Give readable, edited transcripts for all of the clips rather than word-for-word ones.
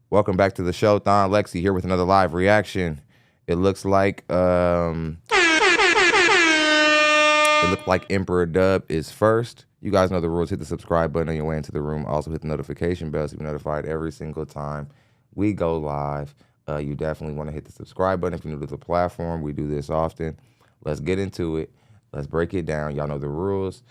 Welcome back to the show. ThonLexy here with another live reaction. It looks like Emperor Dub is first. You guys know the rules. Hit the subscribe button on your way into the room. Also hit the notification bell so you're notified every single time we go live. You definitely want to hit the subscribe button if you're new to the platform. We do this often. Let's get into it. Let's break it down. Y'all know the rules.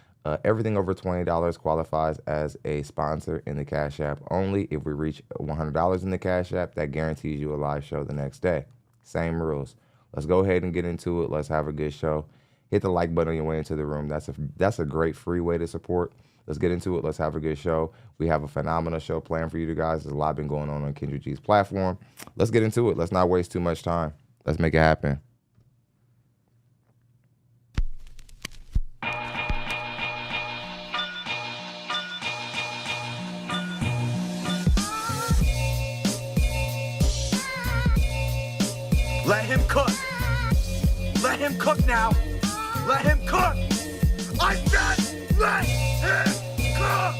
Everything over $20 qualifies as a sponsor in the Cash App only. If we reach $100 in the Cash App, that guarantees you a live show the next day. Same rules. Let's go ahead and get into it. Let's have a good show. Hit the like button on your way into the room. That's a great free way to support. Let's get into it. Let's have a good show. We have a phenomenal show planned for you guys. There's a lot been going on Kendra G's platform. Let's get into it. Let's not waste too much time. Let's make it happen. Let him cook. Let him cook now. Let him cook. I said let him cook.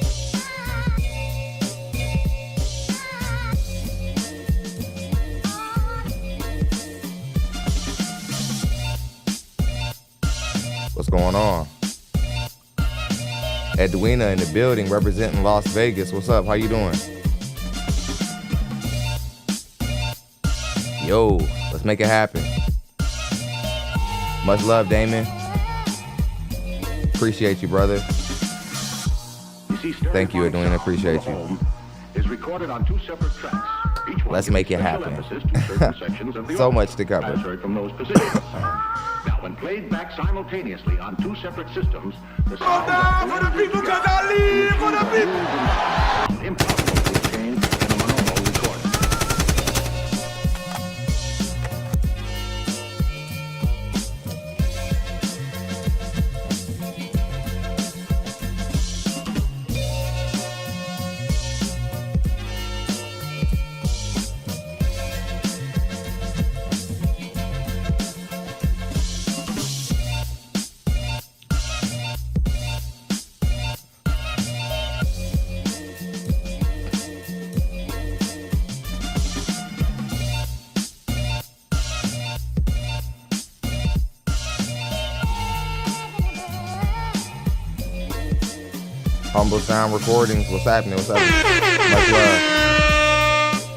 What's going on? Edwina in the building representing Las Vegas. What's up? How you doing? Yo, let's make it happen. Much love, Damon. Appreciate you, brother. Thank you, Edwina. Appreciate you. Is recorded on 2 separate tracks. Each one Let's make it happen. So much to cover. From those positions. Now, when played back simultaneously on 2 separate systems, the sound For the people, cause I live for the people. impossible to change in a monomal recording. Humble Sound Recordings. What's happening? What's happening?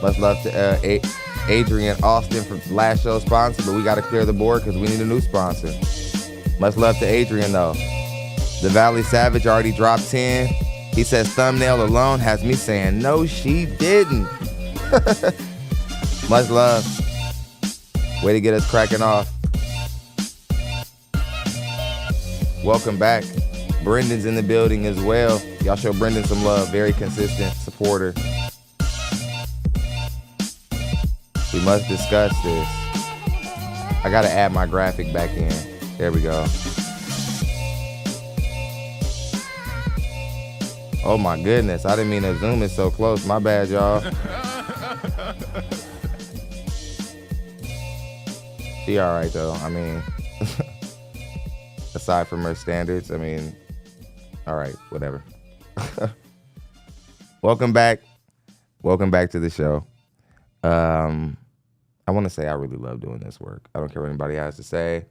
Much love to Adrian Austin from last show sponsor, but we got to clear the board because we need a new sponsor. Much love to Adrian, though. The Valley Savage already dropped 10. He says thumbnail alone has me saying, no, she didn't. Much love. Way to get us cracking off. Welcome back. Brendan's in the building as well. Y'all show Brendan some love. Very consistent supporter. We must discuss this. I gotta add my graphic back in. There we go. Oh my goodness. I didn't mean to zoom in so close. My bad, y'all. She all right though. I mean, aside from her standards, I mean, all right, whatever. Welcome back. Welcome back to the show. I want to say I really love doing this work. I don't care what anybody has to say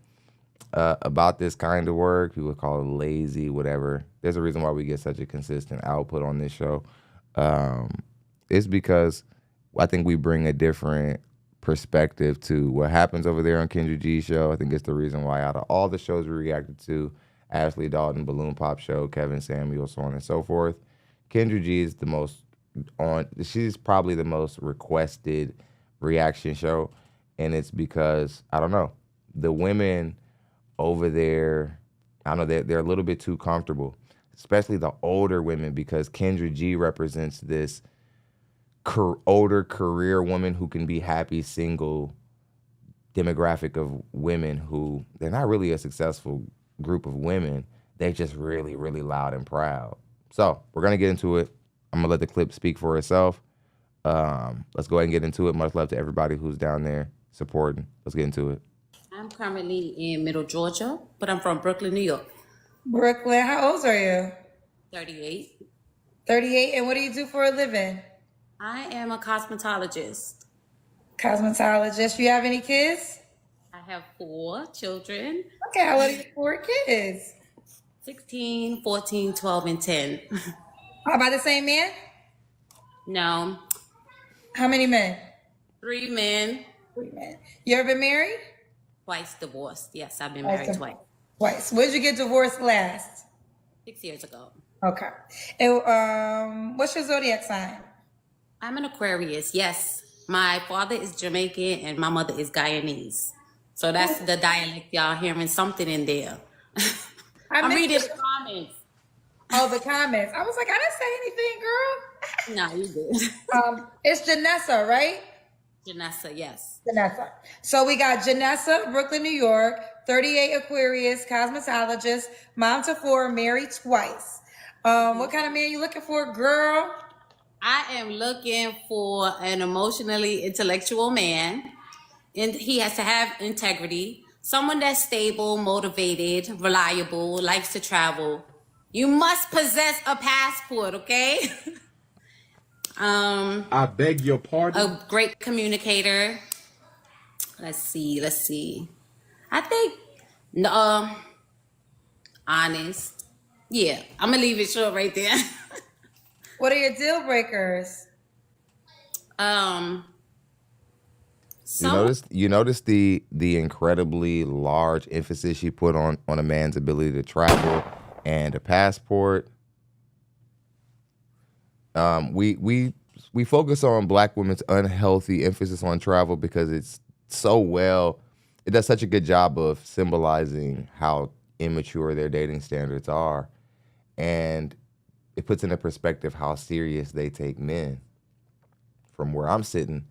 about this kind of work. People call it lazy, whatever. There's a reason why we get such a consistent output on this show. It's because I think we bring a different perspective to what happens over there on Kendra G's show. I think it's the reason why out of all the shows we reacted to, Ashley Dalton, Balloon Pop Show, Kevin Samuel, so on and so forth, Kendra G is the most she's probably the most requested reaction show. And it's because, I don't know, the women over there, I don't know, they're a little bit too comfortable, especially the older women, because Kendra G represents this older career woman who can be happy, single demographic of women who, they're not really a successful group of women. They're just really, really loud and proud. So we're going to get into it. I'm going to let the clip speak for itself. Let's go ahead and get into it. Much love to everybody who's down there supporting. Let's get into it. I'm currently in Middle Georgia, but I'm from Brooklyn, New York. Brooklyn, how old are you? 38. 38, and what do you do for a living? I am a cosmetologist. Cosmetologist. You have any kids? I have 4 children, Okay, how old are your 4 kids? 16, 14, 12, and 10. How by the same man? No, How many men? 3 men, 3 men. You ever been married? twice divorced. Yes, I've been married twice. Twice. When did you get divorced last? 6 years ago. Okay. And what's your zodiac sign? I'm an Aquarius. Yes, my father is Jamaican and my mother is Guyanese. So that's the dialect y'all hearing something in there. I'm reading the comments. Oh, the comments. I was like, I didn't say anything, girl. No, you good. It's Janessa, right? Janessa, yes. Janessa. So we got Janessa, Brooklyn, New York, 38 Aquarius, cosmetologist, mom to 4, married twice. What kind of man you looking for, girl? I am looking for an emotionally intellectual man, and he has to have integrity. Someone that's stable, motivated, reliable, likes to travel. You must possess a passport, okay? I beg your pardon? A great communicator. Let's see. I think, honest. Yeah, I'm gonna leave it short right there. What are your deal breakers? You notice the incredibly large emphasis she put on a man's ability to travel and a passport. We focus on Black women's unhealthy emphasis on travel because it does such a good job of symbolizing how immature their dating standards are, and it puts into perspective how serious they take men. From where I'm sitting,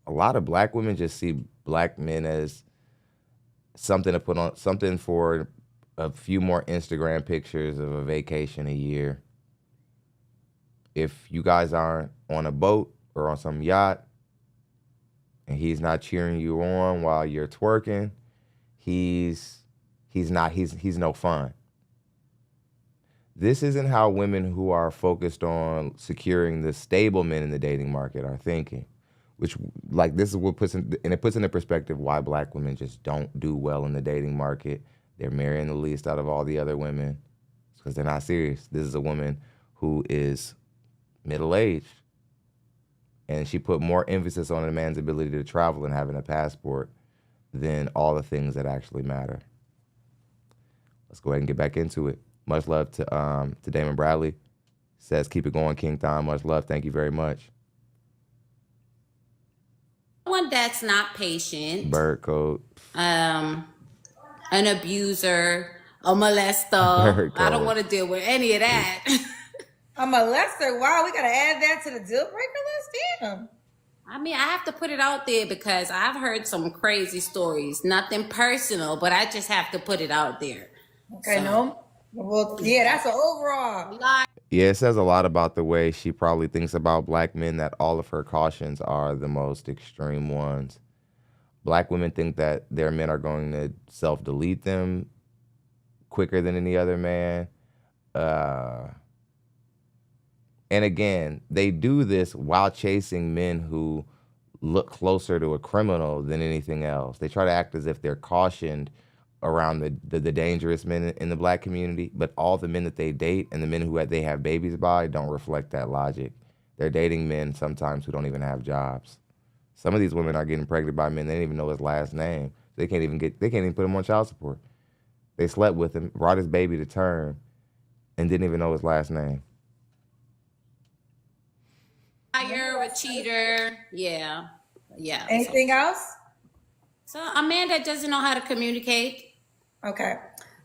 a lot of Black women just see Black men as something to put on, something for a few more Instagram pictures of a vacation a year. If you guys aren't on a boat or on some yacht and he's not cheering you on while you're twerking, he's no fun. This isn't how women who are focused on securing the stable men in the dating market are thinking. Which, like, this is what puts into perspective why Black women just don't do well in the dating market. They're marrying the least out of all the other women because they're not serious. This is a woman who is middle-aged, and she put more emphasis on a man's ability to travel and having a passport than all the things that actually matter. Let's go ahead and get back into it. Much love to Damon Bradley. Says, keep it going, King Thon. Much love. Thank you very much. One that's not patient. Bird code. An abuser, a molester. I don't want to deal with any of that. A molester? Wow, we got to add that to the deal breaker list? Damn. I mean, I have to put it out there because I've heard some crazy stories. Nothing personal, but I just have to put it out there. Okay, so. No? Well, yeah, that's an overall. Yeah, it says a lot about the way she probably thinks about Black men, that all of her cautions are the most extreme ones. Black women think that their men are going to self-delete them quicker than any other man. And again, they do this while chasing men who look closer to a criminal than anything else. They try to act as if they're cautioned around the dangerous men in the Black community, but all the men that they date and the men who they have babies by don't reflect that logic. They're dating men sometimes who don't even have jobs. Some of these women are getting pregnant by men they don't even know his last name. They can't even put him on child support. They slept with him, brought his baby to term, and didn't even know his last name. Liar, a cheater, yeah. Anything else? So a man that doesn't know how to communicate. Okay.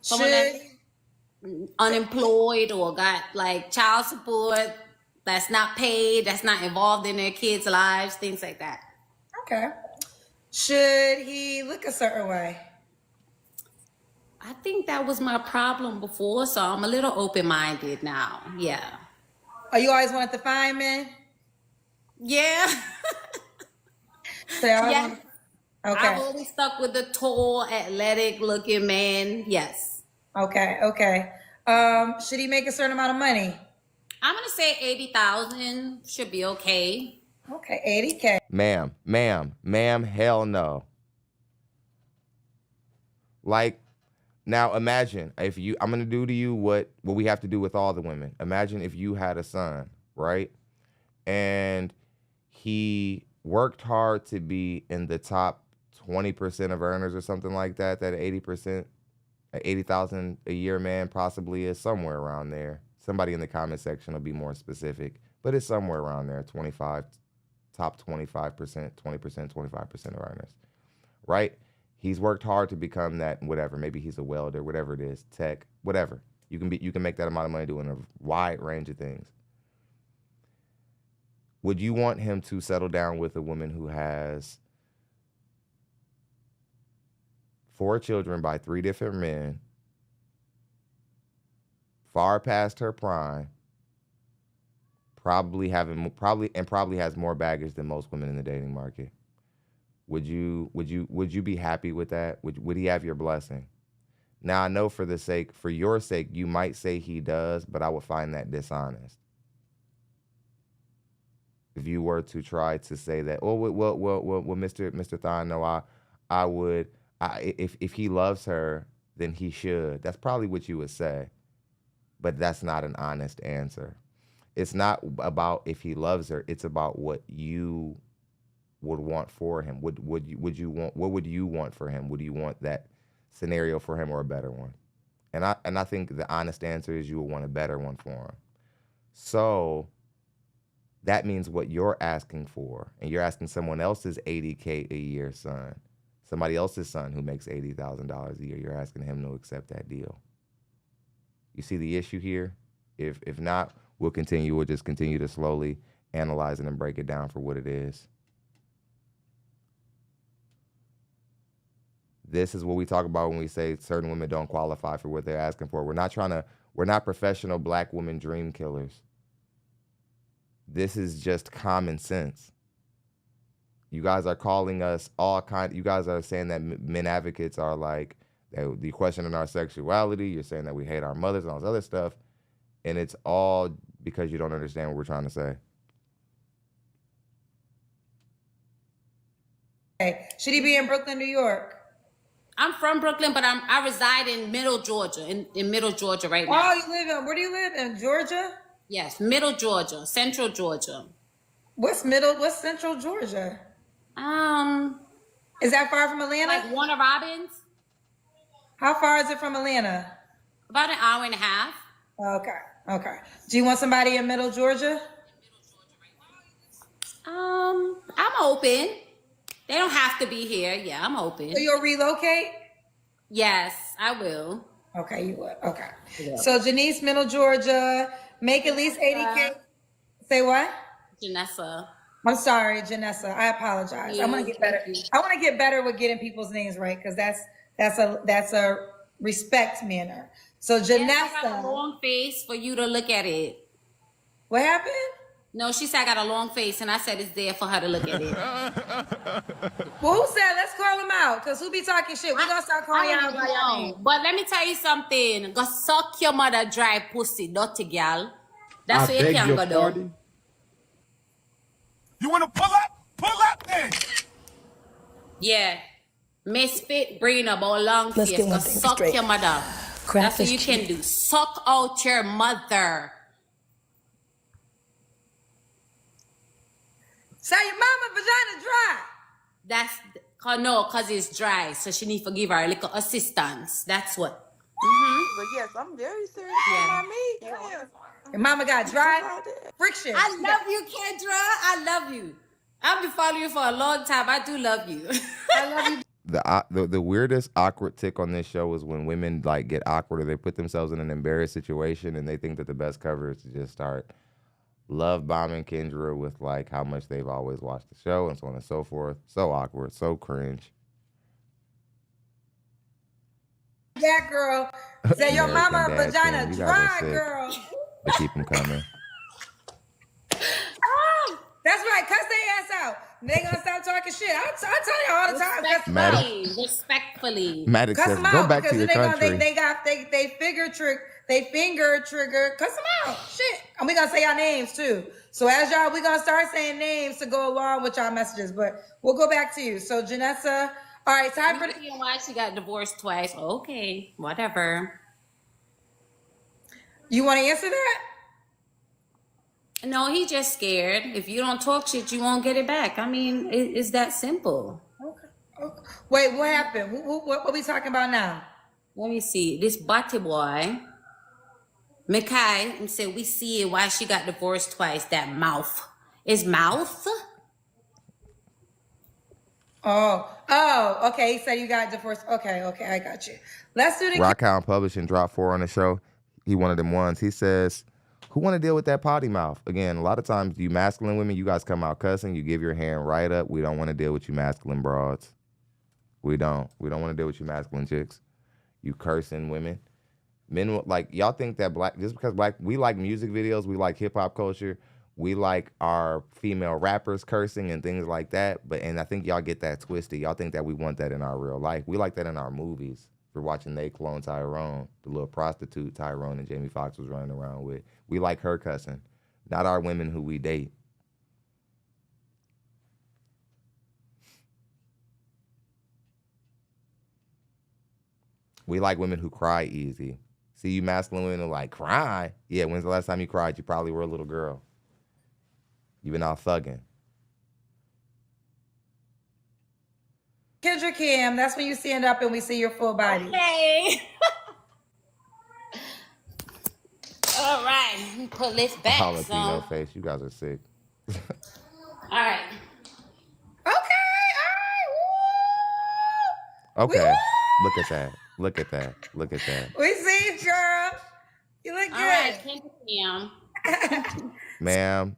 Someone that's unemployed or got like child support, that's not paid, that's not involved in their kids' lives, things like that. Okay. Should he look a certain way? I think that was my problem before, so I'm a little open-minded now. Yeah. Oh, you always wanted to find men? Yeah. So yeah. Okay. I've always stuck with the tall, athletic-looking man. Yes. Okay. Should he make a certain amount of money? I'm gonna say 80,000 should be okay. Okay, 80K. Ma'am, hell no. Like, now imagine if you, I'm gonna do to you what we have to do with all the women. Imagine if you had a son, right? And he worked hard to be in the top 20% of earners or something like that, that 80%, 80,000 a year man possibly is somewhere around there. Somebody in the comment section will be more specific, but it's somewhere around there, 25, top 25%, 20%, 25% of earners, right? He's worked hard to become that, whatever. Maybe he's a welder, whatever it is, tech, whatever. You can make that amount of money doing a wide range of things. Would you want him to settle down with a woman who has 4 children by 3 different men, far past her prime, probably has more baggage than most women in the dating market? Would you be happy with that? Would he have your blessing? Now I know for your sake, you might say he does, but I would find that dishonest. If you were to try to say that, Mr. Thon, no, I would, if he loves her, then he should. That's probably what you would say, but that's not an honest answer. It's not about if he loves her. It's about what you would want for him. What would you want for him? Would you want that scenario for him or a better one? And I think the honest answer is you would want a better one for him. So that means what you're asking for, and you're asking someone else's 80K a year son, somebody else's son who makes $80,000 a year, you're asking him to accept that deal. You see the issue here? If not, we'll just continue to slowly analyze it and break it down for what it is. This is what we talk about when we say certain women don't qualify for what they're asking for. We're not professional black women dream killers. This is just common sense. You guys are calling us you guys are saying that men advocates are like, the questioning our sexuality. You're saying that we hate our mothers and all this other stuff. And it's all because you don't understand what we're trying to say. Okay. Should he be in Brooklyn, New York? I'm from Brooklyn, but I reside in Middle Georgia, in Middle Georgia right now. Oh, where do you live? In Georgia? Yes, Middle Georgia, Central Georgia. What's Central Georgia? Is that far from Atlanta? Like Warner Robins. How far is it from Atlanta? About an hour and a half. Okay. Do you want somebody in Middle Georgia? I'm open. They don't have to be here. Yeah, I'm open. So you'll relocate? Yes, I will. Okay, you would. Okay. Yeah. So Janice, Middle Georgia, make at least 80K. Say what? Janessa. I'm sorry, Janessa. I apologize. I'm gonna get better. I want to get better with getting people's names right, because that's a respect manner. So Janessa. I got a long face for you to look at it. What happened? No, she said I got a long face, and I said it's there for her to look at it. Well, who said? Let's call him out, because who be talking shit? We're going to start calling out by your name. But let me tell you something. Go suck your mother dry pussy, dirty girl. That's what you can go do. You want to pull up? Pull up then. Yeah. Misfit brain about long face. Go suck your mother. That's what you can do. Suck out your mother. Say your mama vagina dry. Cause it's dry, so she need to give her a little assistance. That's what. But yes, I'm very serious about me. Yeah. Your mama got dry friction. I love you, Kendra. I love you. I've been following you for a long time. I do love you. I love you. The weirdest awkward tick on this show is when women like get awkward or they put themselves in an embarrassed situation and they think that the best cover is to just start love bombing Kendra with like how much they've always watched the show and so on and so forth. So awkward, so cringe. Yeah, girl. Say your mama vagina dry, girl. To keep them coming. That's right. Cuss their ass out. They gonna stop talking shit. I tell you all the time. Cuss them out. Respectfully. Maddox Cuss says, them go out back because to your then country. they finger trigger. Cuss them out. Shit. And we gonna say our names too. So as y'all, we gonna start saying names to go along with y'all messages. But we'll go back to you. So Janessa, all right, time for Why she got divorced twice? Okay, whatever. you want to answer that? No, he just scared. If you don't talk shit, you won't get it back. I mean, it's that simple. Okay. Wait, what happened? What are we talking about now? Let me see. This Bati boy, Mikai, said we see it why she got divorced twice. That mouth. Is mouth? Oh, okay. He said you got divorced. Okay, I got you. Let's do the Rockhound Publishing dropped 4 on the show. He one of them ones. He says, who want to deal with that potty mouth? Again, a lot of times you masculine women, you guys come out cussing, you give your hand right up. We don't want to deal with you masculine broads. We don't want to deal with you masculine chicks. You cursing women. Men, like, y'all think that just because we like music videos, we like hip hop culture, we like our female rappers cursing and things like that. And I think y'all get that twisted. Y'all think that we want that in our real life. We like that in our movies. We're watching They Clone Tyrone, the little prostitute Tyrone and Jamie Foxx was running around with. We like her cussing, not our women who we date. We like women who cry easy. See, you masculine women are like, cry? Yeah, when's the last time you cried? You probably were a little girl. You've been out thugging. Kendra Cam, that's when you stand up and we see your full body. Okay. All right. Pull this back. Jalapeno face. You guys are sick. All right. Okay. Look at that. Look at that. Look at that. We see you, girl. You look good. All right, Kendra Cam. Ma'am,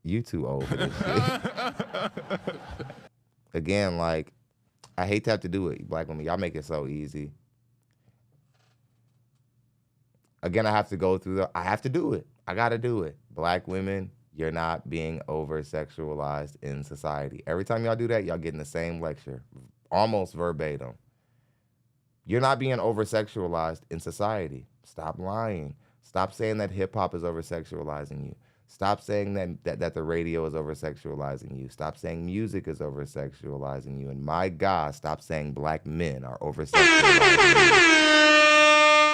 you too old for this shit. Again, like, I hate to have to do it, black women. Y'all make it so easy. Again, I have to go through I have to do it. I got to do it. Black women, you're not being over-sexualized in society. Every time y'all do that, y'all getting the same lecture, almost verbatim. You're not being over-sexualized in society. Stop lying. Stop saying that hip-hop is over-sexualizing you. Stop saying that the radio is over-sexualizing you. Stop saying music is over-sexualizing you. And my God, stop saying black men are over-sexualizing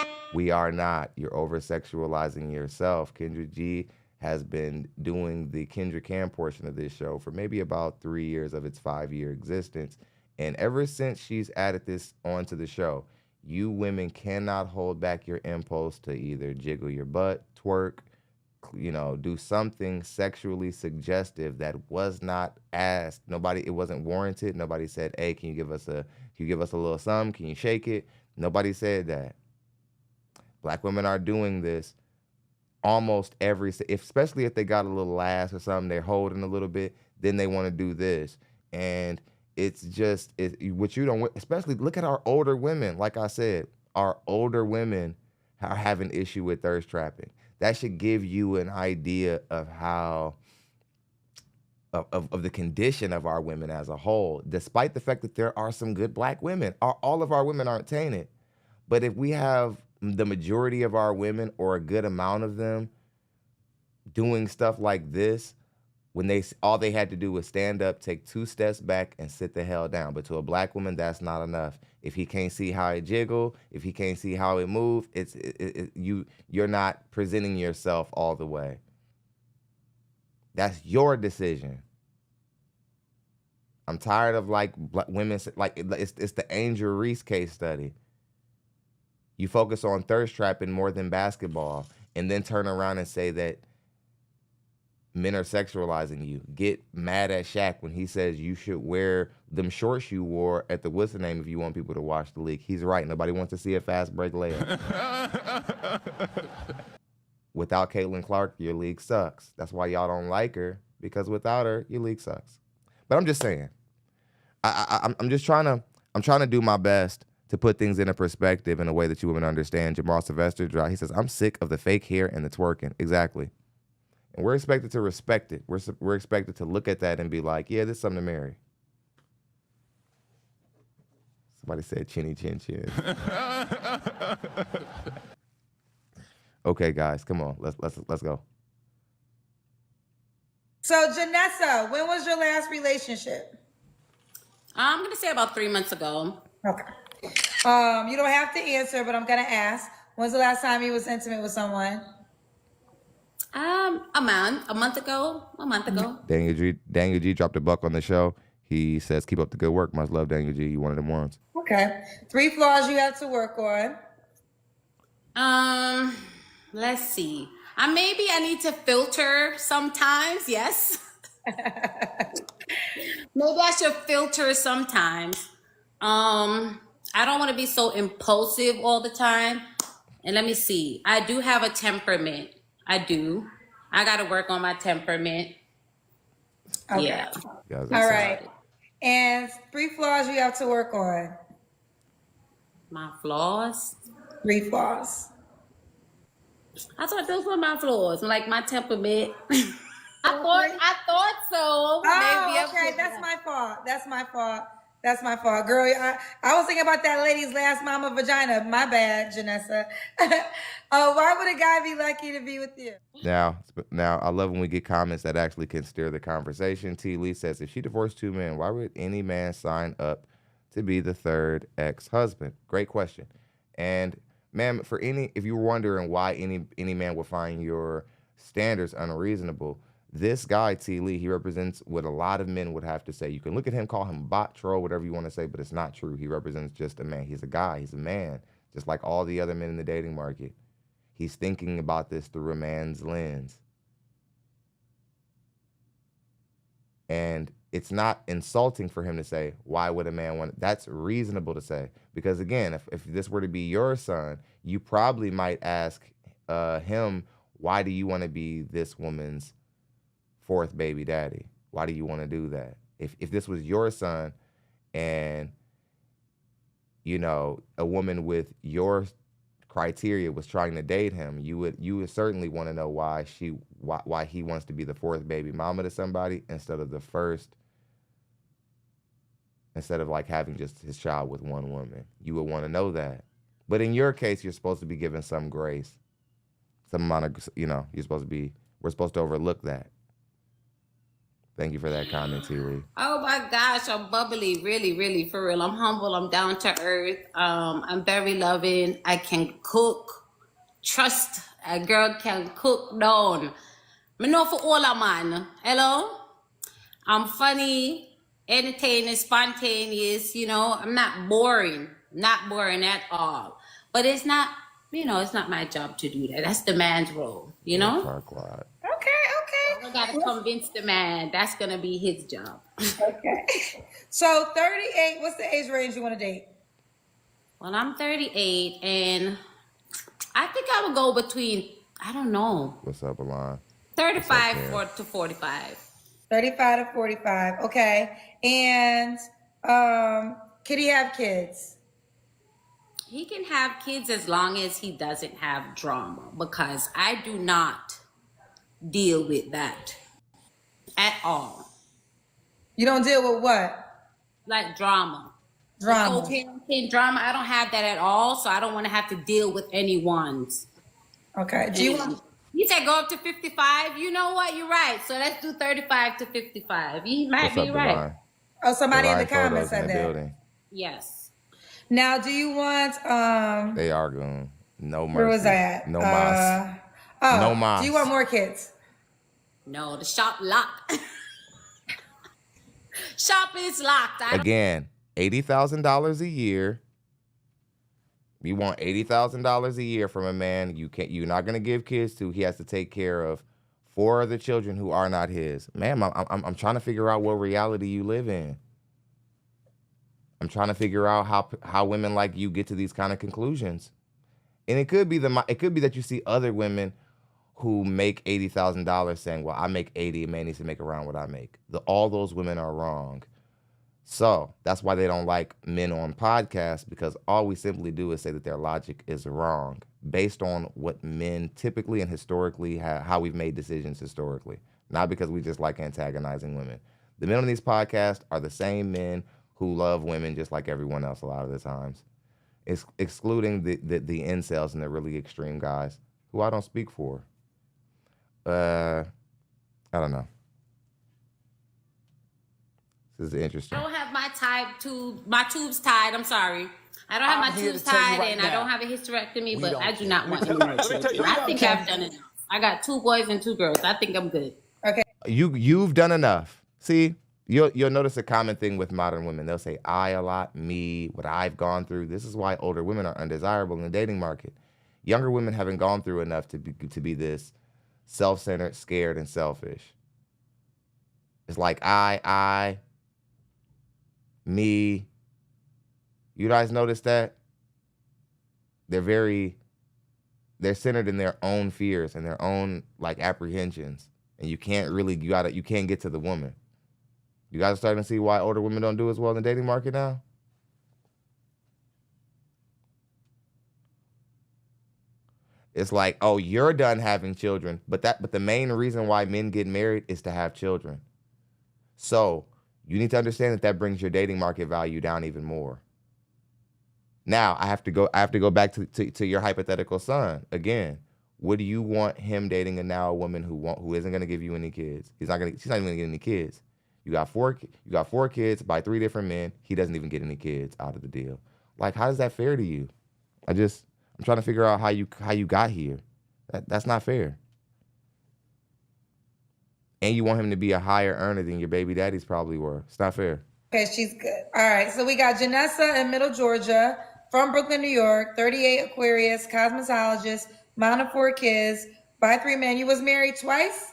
you. We are not. You're over-sexualizing yourself. Kendra G has been doing the Kendra Cam portion of this show for maybe about 3 years of its 5-year existence. And ever since she's added this onto the show, you women cannot hold back your impulse to either jiggle your butt, twerk, do something sexually suggestive that was not asked. It wasn't warranted. Nobody said, hey, can you give us a little something? Can you shake it? Nobody said that. Black women are doing this almost especially if they got a little ass or something, they're holding a little bit, then they want to do this. And it's just, what you don't, especially look at our older women. Like I said, our older women are having issue with thirst trapping. That should give you an idea of how, of the condition of our women as a whole, despite the fact that there are some good black women. All of our women aren't tainted. But if we have the majority of our women or a good amount of them doing stuff like this, when all they had to do was stand up, take 2 steps back, and sit the hell down. But to a black woman, that's not enough. If he can't see how it jiggle, if he can't see how it move, you're not presenting yourself all the way. That's your decision. I'm tired of women, it's the Angel Reese case study. You focus on thirst trapping more than basketball, and then turn around and say that men are sexualizing you. Get mad at Shaq when he says you should wear them shorts you wore at the what's the name if you want people to watch the league. He's right. Nobody wants to see a fast break layup. Without Caitlin Clark, your league sucks. That's why y'all don't like her, because without her, your league sucks. But I'm just saying, I'm trying to do my best to put things in a perspective in a way that you women understand. Jamal Sylvester, he says, I'm sick of the fake hair and the twerking. Exactly. And we're expected to respect it. We're expected to look at that and be like, yeah, this is something to marry. Somebody said chinny chin chin. Okay, guys, come on. Let's go. So, Janessa, when was your last relationship? I'm gonna say about 3 months ago. Okay. You don't have to answer, but I'm gonna ask. When's the last time you was intimate with someone? A month ago. Daniel G dropped a buck on the show. He says, keep up the good work. Much love, Daniel G. You one of them ones. Okay. 3 flaws you have to work on. Let's see. Maybe I need to filter sometimes. Yes. Maybe I should filter sometimes. I don't want to be so impulsive all the time. And let me see. I do have a temperament. I do. I got to work on my temperament. Okay. Yeah. All right. And 3 flaws you have to work on. My flaws? 3 flaws. I thought those were my flaws, like my temperament. I thought so. Oh, okay. That's my fault. Girl, I was thinking about that lady's last mama vagina. My bad, Janessa. Why would a guy be lucky to be with you? Now, I love when we get comments that actually can steer the conversation. T. Lee says, if she divorced 2 men, why would any man sign up to be the 3rd ex-husband? Great question. And ma'am, if you were wondering why any man would find your standards unreasonable, this guy, T. Lee, he represents what a lot of men would have to say. You can look at him, call him bot, troll, whatever you want to say, but it's not true. He represents just a man. He's a guy. He's a man, just like all the other men in the dating market. He's thinking about this through a man's lens. And it's not insulting for him to say, why would a man want it? That's reasonable to say. Because again, if this were to be your son, you probably might ask him, why do you want to be this woman's 4th baby daddy? Why do you want to do that? If this was your son and, you know, a woman with your criteria was trying to date him, you would certainly want to know why he wants to be the 4th baby mama to somebody instead of the first, instead of like having just his child with one woman. You would want to know that. But in your case, you're supposed to be given some grace, some amount of, you know, we're supposed to overlook that. Thank you for that comment, T. Lee. Oh my gosh, I'm bubbly, really, really, for real. I'm humble, I'm down to earth. I'm very loving. I can cook. Trust a girl can cook down. Me know for all a man. Hello? I'm funny, entertaining, spontaneous, you know. I'm not boring at all. But it's not, you know, it's not my job to do that. That's the man's role, you know? Okay. I gotta convince the man. That's gonna be his job. Okay. So 38, what's the age range you want to date? Well, I'm 38, and I think I would go between, I don't know. What's up, Alon? 35 to 45. 35 to 45. Okay. And can he have kids? He can have kids as long as he doesn't have drama, because I do not deal with that at all. You don't deal with what? Like drama. Drama. Co-parenting drama. I don't have that at all, so I don't want to have to deal with anyone's. Okay. Do you want? You said go up to 55. You know what? You're right. So let's do 35 to 55. You might be right. Oh, somebody in the comments said that. Building. Yes. Now, do you want? They are going. No mercy. Where was that? No mas. No mas. Do you want more kids? No, the shop locked. Shop is locked. Again, $80,000 a year. You want $80,000 a year from a man you're not gonna give kids to. He has to take care of 4 other children who are not his. Ma'am, I'm trying to figure out what reality you live in. I'm trying to figure out how women like you get to these kind of conclusions. And it could be that you see other women who make $80,000 saying, well, I make 80, a man needs to make around what I make. All those women are wrong. So that's why they don't like men on podcasts, because all we simply do is say that their logic is wrong based on what men typically and historically how we've made decisions historically, not because we just like antagonizing women. The men on these podcasts are the same men who love women just like everyone else a lot of the times, excluding the incels and the really extreme guys who I don't speak for. I don't know. This is interesting. I don't have my tubes tied. I'm sorry. I don't have I'm my here tubes to tell you tied, right and now, I don't have a hysterectomy, but don't I do care. not want any more children. I think I've done enough. I got 2 boys and 2 girls. I think I'm good. Okay. You've done enough. See, you'll notice a common thing with modern women. They'll say I a lot, me, what I've gone through. This is why older women are undesirable in the dating market. Younger women haven't gone through enough to be this self-centered, scared, and selfish. It's like I, me. You guys notice that? They're centered in their own fears and their own like apprehensions. And you can't get to the woman. You guys are starting to see why older women don't do as well in the dating market now? It's like, oh, you're done having children, but the main reason why men get married is to have children. So you need to understand that brings your dating market value down even more. Now I have to go back to your hypothetical son again. Would you want him dating a woman who isn't gonna give you any kids? She's not even gonna get any kids. You got four kids by 3 different men. He doesn't even get any kids out of the deal. Like, how is that fair to you? I'm trying to figure out how you got here. That's not fair. And you want him to be a higher earner than your baby daddies probably were. It's not fair. Okay, she's good. All right, so we got Janessa in Middle Georgia, from Brooklyn, New York, 38, Aquarius, cosmetologist, mom of 4 kids, by 3 men. You was married twice?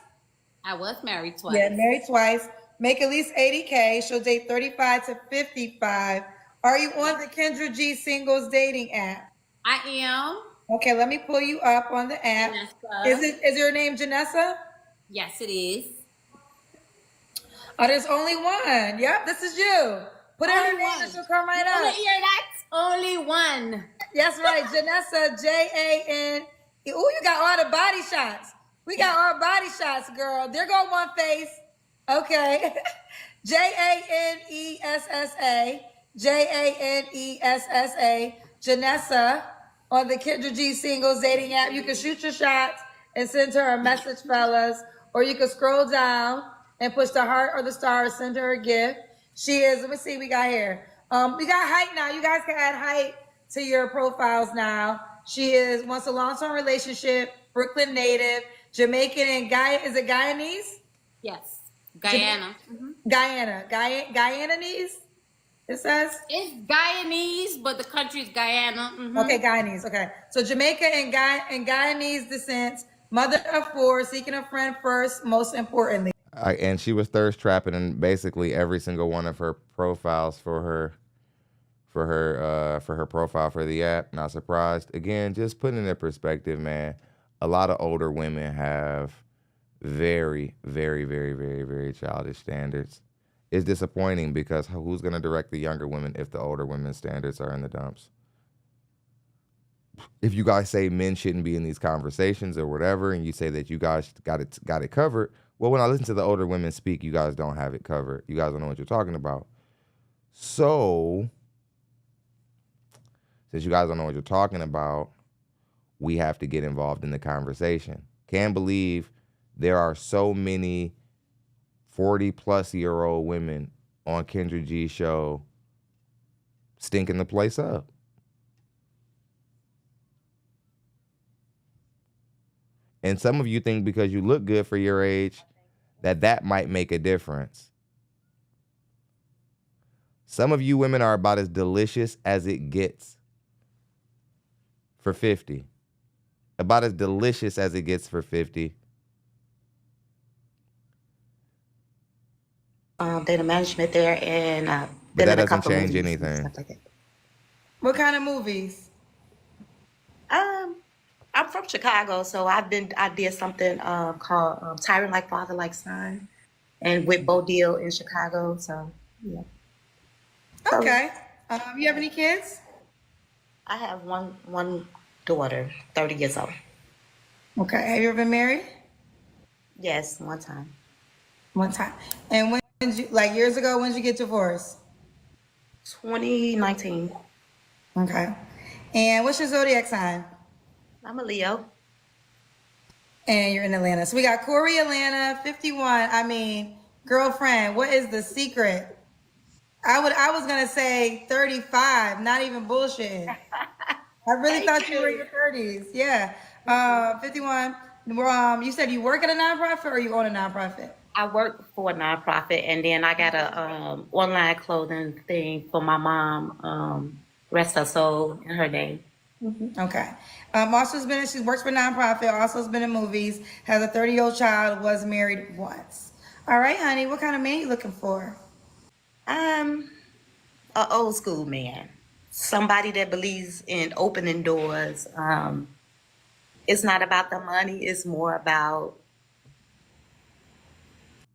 I was married twice. Yeah, married twice. Make at least 80K. She'll date 35 to 55. Are you on the Kendra G singles dating app? I am. Okay, let me pull you up on the app. Janessa. Is your name Janessa? Yes, it is. Oh, there's only one. Yep, this is you. Put in her name and she'll come right up. That's only one. That's right, Janessa, Jan. Ooh, you got all the body shots. We got all body shots, girl. There go one face. Okay. Janessa. Janessa. Janessa on the Kendra G singles dating app. You can shoot your shots and send her a message, fellas, or you can scroll down and push the heart or the star, send her a gift. She is, let me see, we got here. We got height now. You guys can add height to your profiles now. She wants a long-term relationship, Brooklyn native, Jamaican and is it Guyanese? Yes. Guyana. Guyanese, it says? It's Guyanese, but the country's Guyana. Okay, Guyanese, okay. So Jamaica and Guyanese descent, mother of 4, seeking a friend first, most importantly. And she was thirst trapping in basically every single one of her profiles for her profile for the app. Not surprised. Again, just putting it in perspective, man. A lot of older women have very, very, very, very, very childish standards. It's disappointing because who's going to direct the younger women if the older women's standards are in the dumps? If you guys say men shouldn't be in these conversations or whatever, and you say that you guys got it covered, well, when I listen to the older women speak, you guys don't have it covered. You guys don't know what you're talking about. So, since you guys don't know what you're talking about, we have to get involved in the conversation. Can't believe there are so many 40-plus-year-old women on Kendra G's show stinking the place up. And some of you think because you look good for your age, that might make a difference. Some of you women are about as delicious as it gets for 50. About as delicious as it gets for 50. Data management there, and But that doesn't change anything. Like that. What kind of movies? I'm from Chicago, so I did something called Tyrant Like Father Like Son, and with Bo Deal in Chicago. So yeah. Okay. You have any kids? I have one daughter, 30 years old. Okay. Have you ever been married? Yes, one time. One time. And when did you, like years ago, when did you get divorced? 2019. Okay. And what's your zodiac sign? I'm a Leo. And you're in Atlanta. So we got Corey, Atlanta, 51. I mean, girlfriend, what is the secret? I was gonna say 35, not even bullshitting. I really thought you were in your 30s. Yeah. 51. You said you work at a nonprofit or you own a nonprofit? I work for a nonprofit, and then I got a online clothing thing for my mom. Rest her soul in her name. Okay. She works for a nonprofit, also has been in movies, has a 30-year-old child, was married once. All right, honey, what kind of man you looking for? A old school man, somebody that believes in opening doors. It's not about the money; it's more about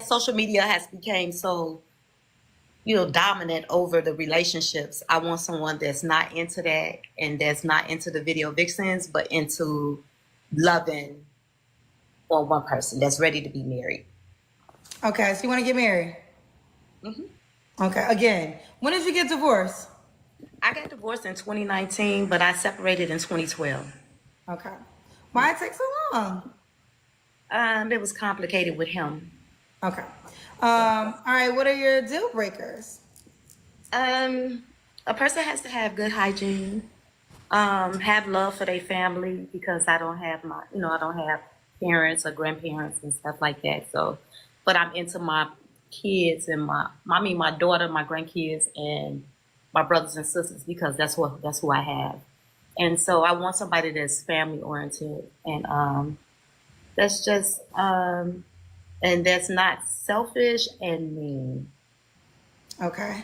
social media has become so, dominant over the relationships. I want someone that's not into that and that's not into the video vixens, but into loving on one person that's ready to be married. Okay, so you want to get married? Okay, again, when did you get divorced? I got divorced in 2019, but I separated in 2012. Okay. Why it take so long? It was complicated with him. Okay. All right, what are your deal breakers? A person has to have good hygiene, have love for their family, because I don't have I don't have parents or grandparents and stuff like that. So, but I'm into my kids and my daughter, my grandkids, and my brothers and sisters, because that's who I have. And so I want somebody that's family oriented, and that's just and that's not selfish and mean. Okay.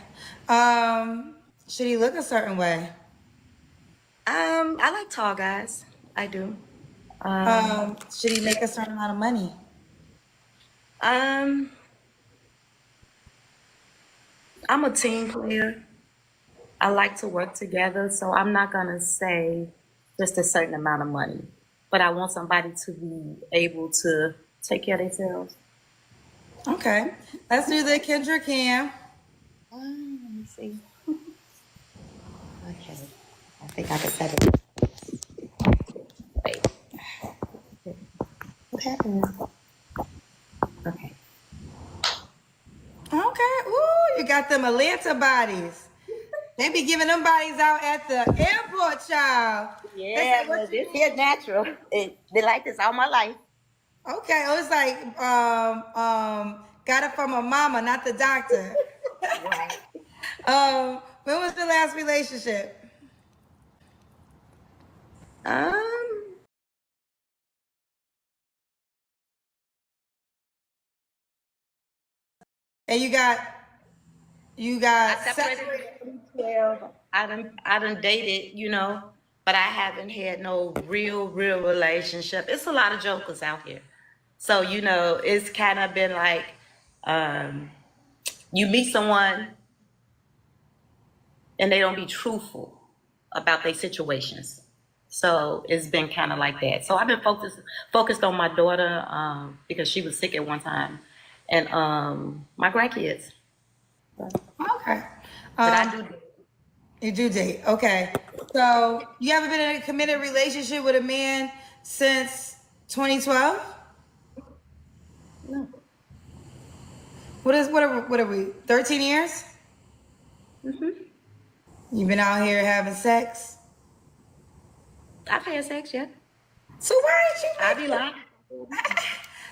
Should he look a certain way? I like tall guys. I do. Should he make a certain amount of money? I'm a team player. I like to work together, so I'm not gonna say just a certain amount of money, but I want somebody to be able to take care of themselves. Okay. Let's do the Kendra Cam. Let me see. Okay. I think I can set it. Wait. What happened? Okay. Okay. Ooh, you got them Atlanta bodies. They be giving them bodies out at the airport, child. Yeah, but this here natural. They like this all my life. Okay. Oh, it's like got it from a mama, not the doctor. Right. When was the last relationship? And you got I separated in 2012. I done dated, but I haven't had no real relationship. It's a lot of jokers out here. So, it's kind of been like, you meet someone and they don't be truthful about their situations. So it's been kind of like that. So I've been focused on my daughter, because she was sick at one time, and my grandkids. Okay. But I do. You do date. Okay. So you haven't been in a committed relationship with a man since 2012? No. What are we? 13 years? You've been out here having sex? I've had sex, yeah. So why ain't you? I be lying.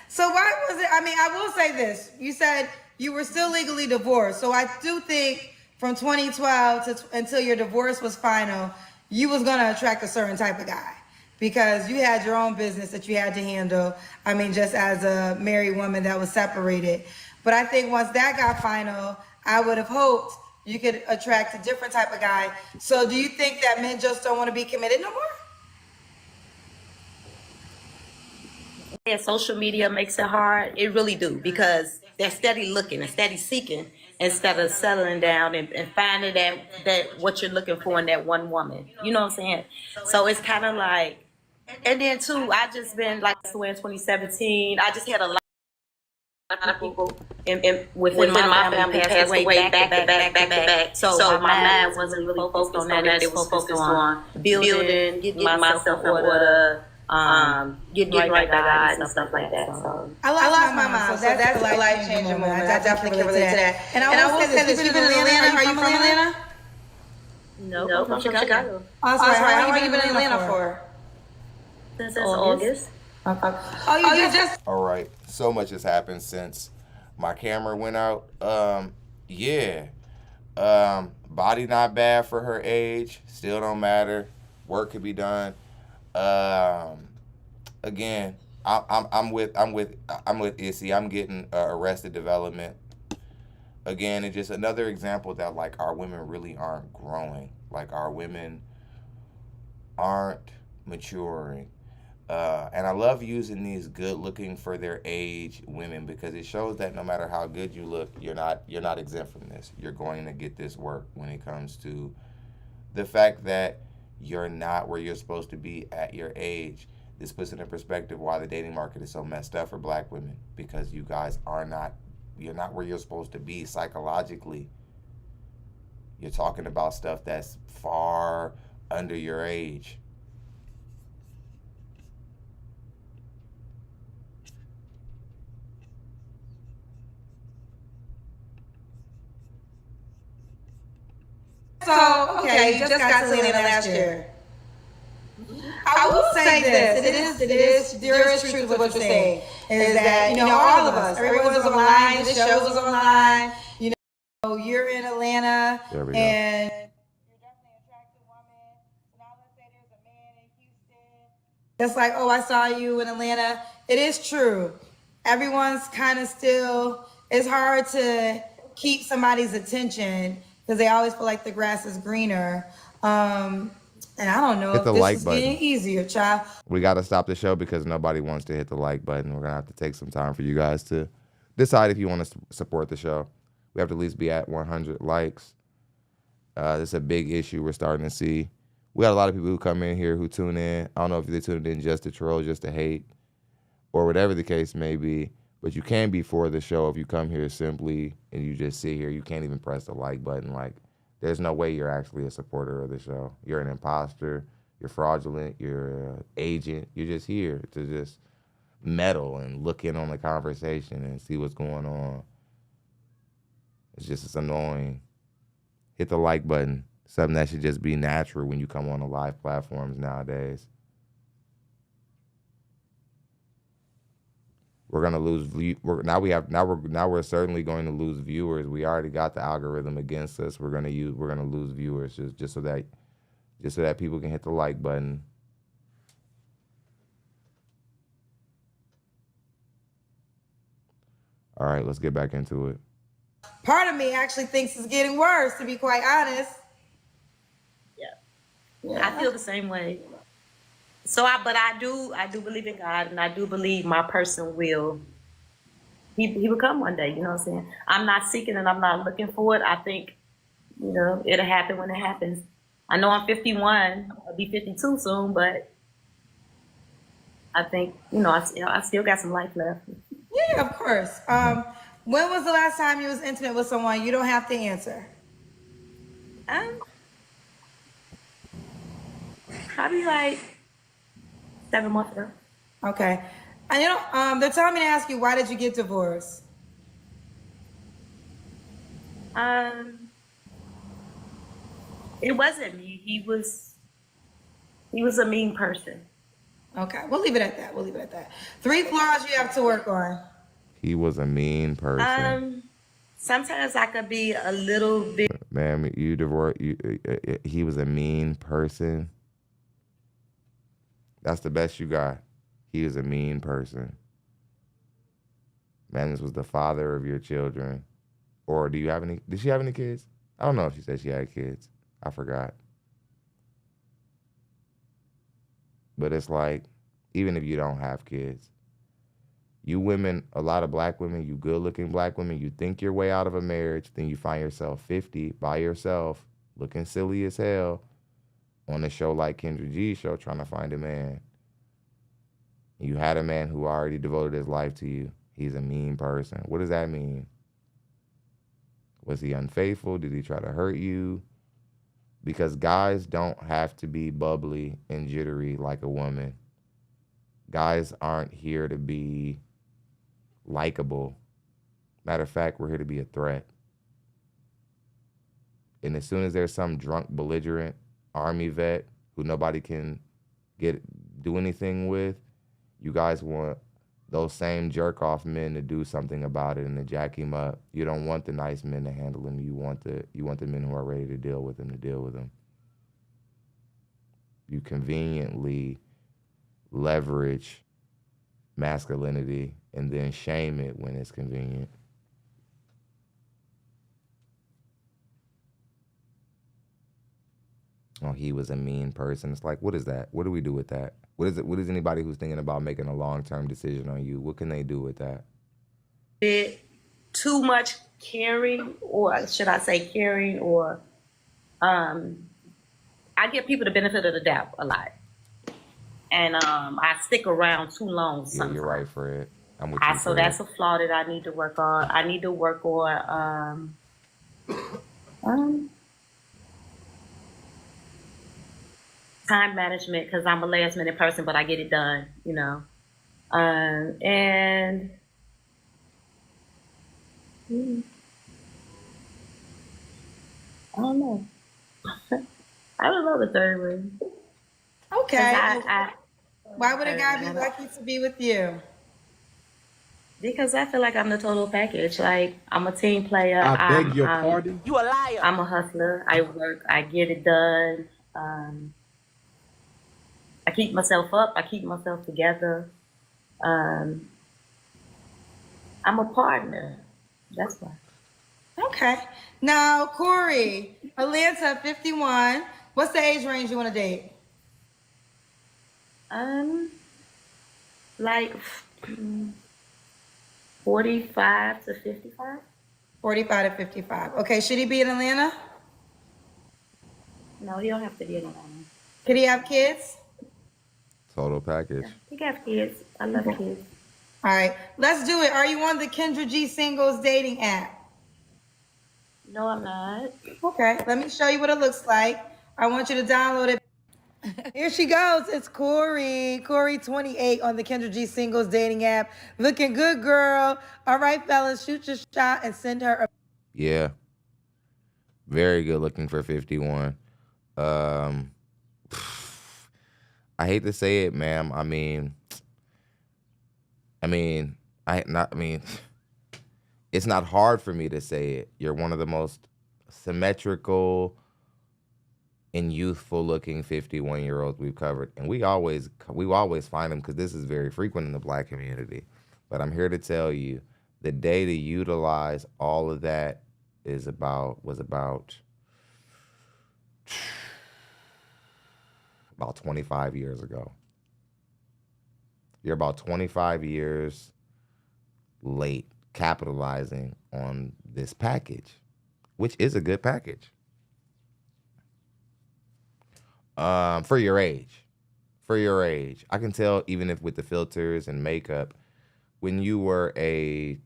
So why was it? I mean, I will say this. You said you were still legally divorced. So I do think from 2012 until your divorce was final, you was going to attract a certain type of guy, because you had your own business that you had to handle. I mean, just as a married woman that was separated. But I think once that got final, I would have hoped you could attract a different type of guy. So do you think that men just don't want to be committed no more? Yeah, social media makes it hard. It really do, because they're steady looking and steady seeking instead of settling down and finding that what you're looking for in that one woman. You know what I'm saying? So it's kind of like, and then too, I just been like in 2017. I just had a lot of people within my family passed away back to back. So my mind wasn't really focused on that. It was focused on building, getting myself in order, getting right by God and stuff like that. So I lost my mom, so that's a life-changing moment. I definitely can relate to that. And I will say this, you've been in Atlanta. Are you from Atlanta? no, I'm from Chicago. Oh, sorry. How long have you been in Atlanta for? Since August. Okay. Oh, you just... All right. So much has happened since my camera went out. Yeah. Body not bad for her age. Still don't matter. Work could be done. Again, I'm with Issy. I'm getting Arrested Development. Again, it's just another example that like our women really aren't growing. Like our women aren't maturing. And I love using these good looking for their age women because it shows that no matter how good you look, you're not exempt from this. You're going to get this work when it comes to the fact that you're not where you're supposed to be at your age. This puts it in perspective why the dating market is so messed up for black women, because you guys you're not where you're supposed to be psychologically. You're talking about stuff that's far under your age. So, okay, you just got to Atlanta last year. I will say this, there is truth to what you're saying, is that, all of us, everyone's online, this show was online, you're in Atlanta, and you're definitely an attractive woman. So now let's say there's a man in Houston that's like, oh, I saw you in Atlanta. It is true. Everyone's kind of still, it's hard to keep somebody's attention because they always feel like the grass is greener. And I don't know Hit if the this like is button. getting easier, child. We got to stop the show because nobody wants to hit the like button. We're going to have to take some time for you guys to decide if you want to support the show. We have to at least be at 100 likes. This is a big issue we're starting to see. We got a lot of people who come in here who tune in. I don't know if they tuned in just to troll, just to hate, or whatever the case may be. But you can be for the show if you come here simply and you just sit here. You can't even press the like button. Like, there's no way you're actually a supporter of the show. You're an imposter. You're fraudulent. You're an agent. You're just here to just meddle and look in on the conversation and see what's going on. It's annoying. Hit the like button. Something that should just be natural when you come on the live platforms nowadays. We're gonna lose. We're certainly going to lose viewers. We already got the algorithm against us. We're gonna lose viewers just so that people can hit the like button. All right, let's get back into it. Part of me actually thinks it's getting worse, to be quite honest. Yeah. I feel the same way. So I do believe in God, and I do believe my person will. He will come one day. You know what I'm saying? I'm not seeking and I'm not looking for it. I think, it'll happen when it happens. I know I'm 51. I'll be 52 soon, but I think I still got some life left. Yeah, of course. When was the last time you was intimate with someone? You don't have to answer. Probably like 7 months ago. Okay. And they're telling me to ask you, why did you get divorced? It wasn't me. He was a mean person. Okay, we'll leave it at that. 3 flaws you have to work on. He was a mean person. Sometimes I could be a little bit. Man, you divorced. He was a mean person. That's the best you got. He was a mean person. Man, this was the father of your children. Or did she have any kids? I don't know if she said she had kids. I forgot. But it's like, even if you don't have kids, You women, a lot of black women, you good-looking black women, you think your way out of a marriage, then you find yourself 50 by yourself, looking silly as hell, on a show like Kendra G's show, trying to find a man. You had a man who already devoted his life to you. He's a mean person. What does that mean? Was he unfaithful? Did he try to hurt you? Because guys don't have to be bubbly and jittery like a woman. Guys aren't here to be likable. Matter of fact, we're here to be a threat. And as soon as there's some drunk, belligerent army vet who nobody can do anything with, you guys want those same jerk-off men to do something about it and to jack him up. You don't want the nice men to handle him. You want the men who are ready to deal with him to deal with him. You conveniently leverage masculinity and then shame it when it's convenient. Oh, he was a mean person. It's like, what is that? What do we do with that? What is it? What is anybody who's thinking about making a long-term decision on you? What can they do with that? Too much caring, or should I say caring, or I give people the benefit of the doubt a lot. And I stick around too long sometimes. Yeah, you're right, Fred. I'm with you, So Fred. that's a flaw that I need to work on. I need to work on time management, because I'm a last minute person, but I get it done, you know. And I don't know. I don't know the third one. Okay. I Why would a guy be lucky to be with you? Because I feel like I'm the total package. Like, I'm a team player. I beg your pardon? You a liar. I'm a hustler. I work. I get it done. I keep myself up. I keep myself together. I'm a partner. That's why. Okay. Now, Corey, Atlanta, 51. What's the age range you want to date? Like 45 to 55. 45 to 55. Okay, should he be in Atlanta? No, he don't have to be in Atlanta. Could he have kids? Total package. He got kids. I love kids. All right, let's do it. Are you on the Kendra G Singles dating app? No, I'm not. Okay, let me show you what it looks like. I want you to download it. Here she goes. It's Corey. Corey 28 on the Kendra G Singles dating app. Looking good, girl. All right, fellas, shoot your shot and send her a... Yeah. Very good looking for 51. I hate to say it, ma'am. It's not hard for me to say it. You're one of the most symmetrical and youthful looking 51-year-olds we've covered. And we always find them because this is very frequent in the black community. But I'm here to tell you, the day to utilize all of that was about 25 years ago. You're about 25 years late capitalizing on this package, which is a good package. For your age. I can tell, even if with the filters and makeup, when you were a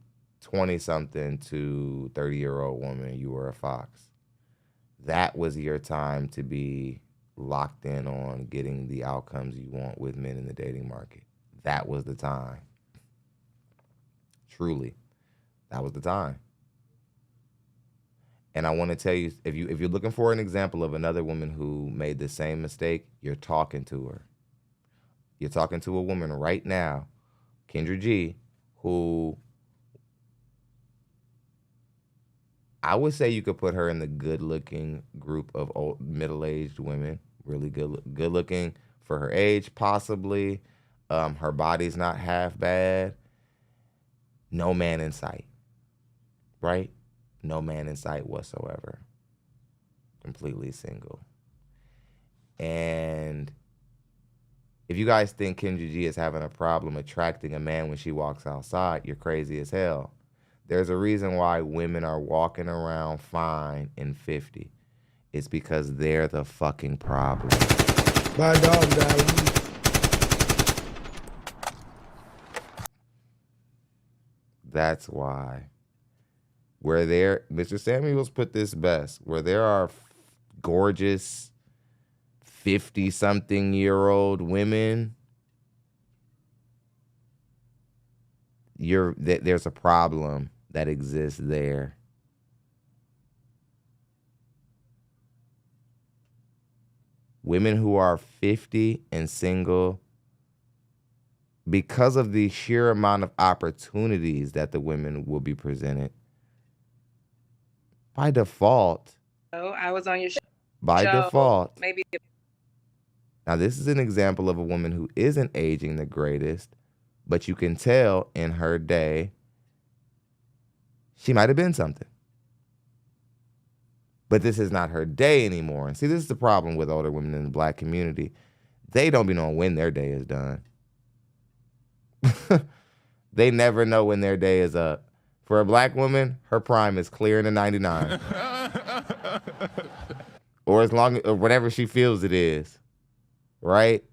20-something to 30-year-old woman, you were a fox. That was your time to be locked in on getting the outcomes you want with men in the dating market. That was the time. Truly, that was the time. And I want to tell you, if you're looking for an example of another woman who made the same mistake, you're talking to her. You're talking to a woman right now, Kendra G, who I would say you could put her in the good-looking group of old, middle-aged women, really good-looking for her age, possibly. Her body's not half bad. No man in sight, right? No man in sight whatsoever. Completely single. And If you guys think Kendra G is having a problem attracting a man when she walks outside, you're crazy as hell. There's a reason why women are walking around fine in 50. It's because they're the fucking problem. My dog died. That's why. Where there, Mr. Samuels put this best, where there are gorgeous 50-something-year-old women, there's a problem that exists there. Women who are 50 and single, because of the sheer amount of opportunities that the women will be presented, by default. Oh, I was on your show. By default. Maybe. Now, this is an example of a woman who isn't aging the greatest, but you can tell in her day she might have been something. But this is not her day anymore. And see, this is the problem with older women in the black community. They don't be knowing when their day is done. They never know when their day is up. For a black woman, her prime is clear in the 99. Or as long or whatever she feels it is. Right?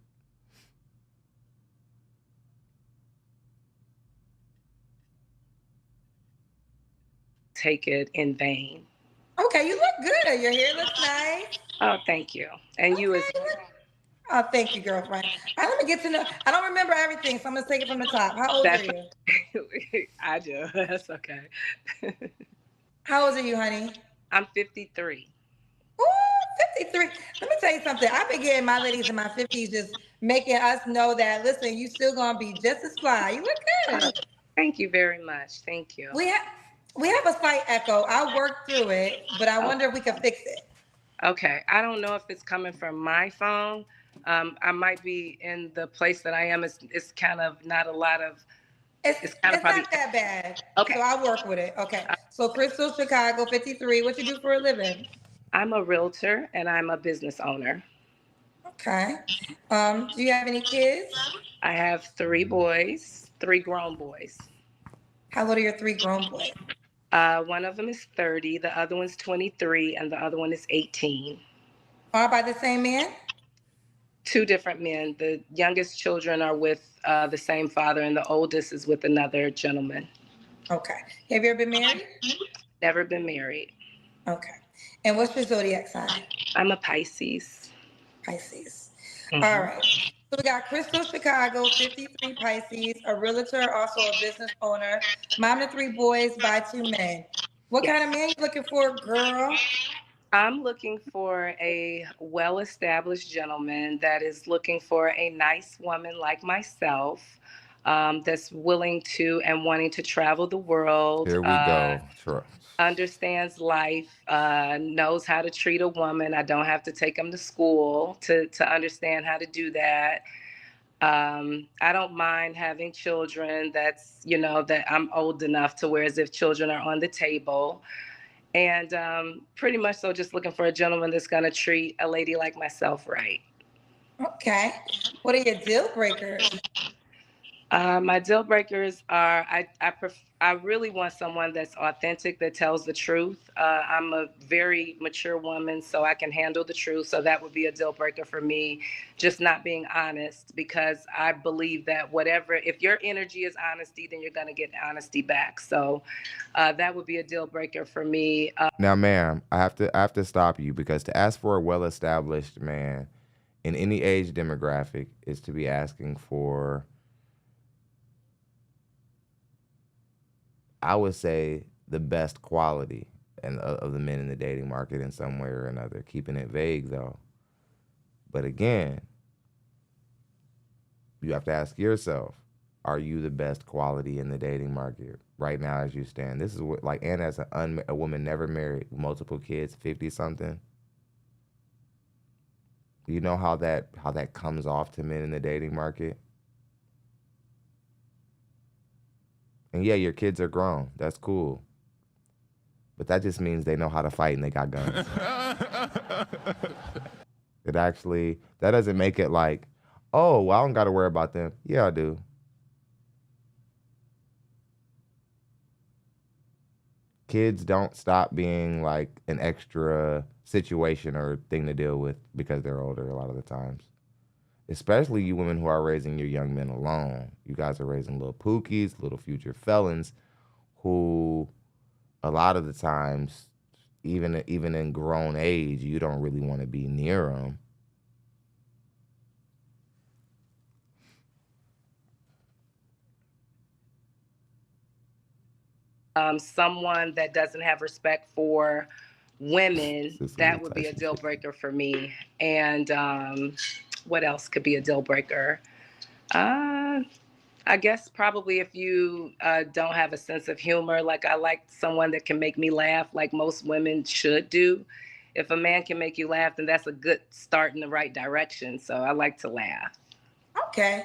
Take it in vain. Okay, you look good. Your hair looks nice. Oh, thank you. And you as Oh, thank you, girlfriend. Let me get to know. I don't remember everything, so I'm gonna take it from the top. How old are you? I do. That's okay. How old are you, honey? I'm 53. Ooh, 53. Let me tell you something. I've been getting my ladies in my 50s just making us know that, listen, you still gonna be just as fly. You look good. Thank you very much. Thank you. We have a slight echo. I'll work through it, but I wonder if we can fix it. Okay. I don't know if it's coming from my phone. I might be in the place that I am. It's kind of not a lot of. It's not that bad. Okay. So I'll work with it. Okay. So Crystal, Chicago, 53. What you do for a living? I'm a realtor and I'm a business owner. Okay. Do you have any kids? I have 3 boys, 3 grown boys. How old are your 3 grown boys? One of them is 30, the other one's 23, and the other one is 18. All by the same man? 2 different men. The youngest children are with the same father, and the oldest is with another gentleman. Okay. Have you ever been married? Never been married. Okay. And what's your zodiac sign? I'm a Pisces. Pisces. Mm-hmm. All right. So we got Crystal, Chicago, 53 Pisces, a realtor, also a business owner, mom to 3 boys by 2 men. What kind of man you looking for, girl? I'm looking for a well-established gentleman that is looking for a nice woman like myself, that's willing to and wanting to travel the world. Here we go. Sure. Understands life, knows how to treat a woman. I don't have to take him to school to understand how to do that. I don't mind having children. That's, that I'm old enough to where as if children are on the table. And pretty much so just looking for a gentleman that's going to treat a lady like myself right. Okay. What are your deal breakers? My deal breakers are, I really want someone that's authentic, that tells the truth. I'm a very mature woman, so I can handle the truth. So that would be a deal breaker for me, just not being honest, because I believe that if your energy is honesty, then you're going to get honesty back. So that would be a deal breaker for me. Now, ma'am, I have to stop you, because to ask for a well-established man in any age demographic is to be asking for, I would say, the best quality of the men in the dating market in some way or another. Keeping it vague, though. But again, you have to ask yourself, are you the best quality in the dating market right now as you stand? This is what, and as a woman never married, multiple kids, 50-something. You know how that comes off to men in the dating market? And yeah, your kids are grown. That's cool. But that just means they know how to fight and they got guns. That doesn't make it like, Oh, well, I don't got to worry about them. Yeah, I do. Kids don't stop being like an extra situation or thing to deal with because they're older a lot of the times. Especially you women who are raising your young men alone. You guys are raising little pookies, little future felons who a lot of the times, even in grown age, you don't really want to be near them. Someone that doesn't have respect for women, that would be a deal breaker for me. And what else could be a deal breaker? I guess probably if you don't have a sense of humor. Like, I like someone that can make me laugh like most women should do. If a man can make you laugh, then that's a good start in the right direction. So I like to laugh. Okay.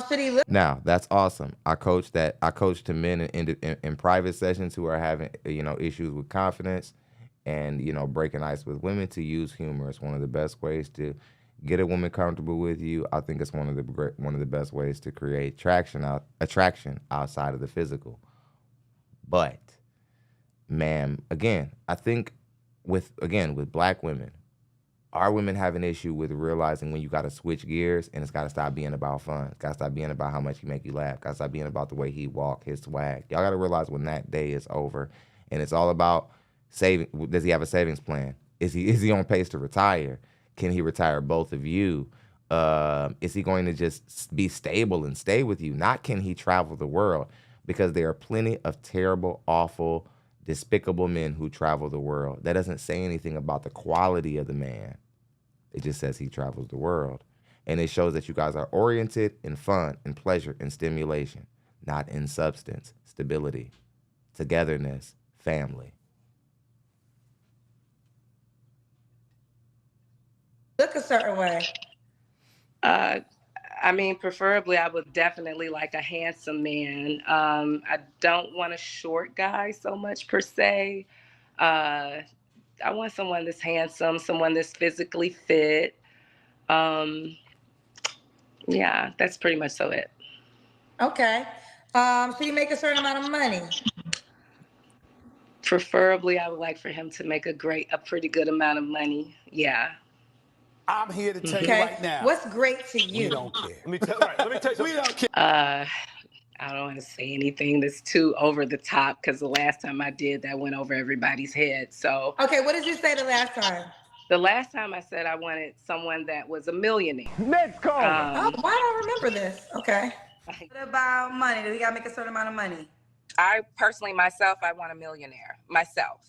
Should he look? Now, that's awesome. I coach to men in private sessions who are having, issues with confidence and, breaking ice with women, to use humor. It's one of the best ways to get a woman comfortable with you. I think it's one of the best ways to create attraction outside of the physical. But, ma'am, again, I think with black women, our women have an issue with realizing when you got to switch gears, and it's got to stop being about fun. It's got to stop being about how much he make you laugh. Got to stop being about the way he walk, his swag. Y'all got to realize when that day is over, and it's all about saving. Does he have a savings plan? Is he on pace to retire? Can he retire both of you? Is he going to just be stable and stay with you? Not can he travel the world? Because there are plenty of terrible, awful, despicable men who travel the world. That doesn't say anything about the quality of the man. It just says he travels the world. And it shows that you guys are oriented in fun and pleasure and stimulation, not in substance, stability, togetherness, family. Look a certain way. I mean, preferably, I would definitely like a handsome man. I don't want a short guy so much per se. I want someone that's handsome, someone that's physically fit. Yeah, that's pretty much so it. Okay. So you make a certain amount of money. Preferably, I would like for him to make a pretty good amount of money. Yeah. I'm here to tell you right now. What's great to you? We don't care. Let me tell you something. We don't care. I don't want to say anything that's too over the top, because the last time I did, that went over everybody's head. So. Okay, what did you say the last time? The last time I said I wanted someone that was a millionaire. Next call. Why don't I remember this? Okay. What about money? Do we gotta make a certain amount of money? I personally, myself, I want a millionaire. Myself.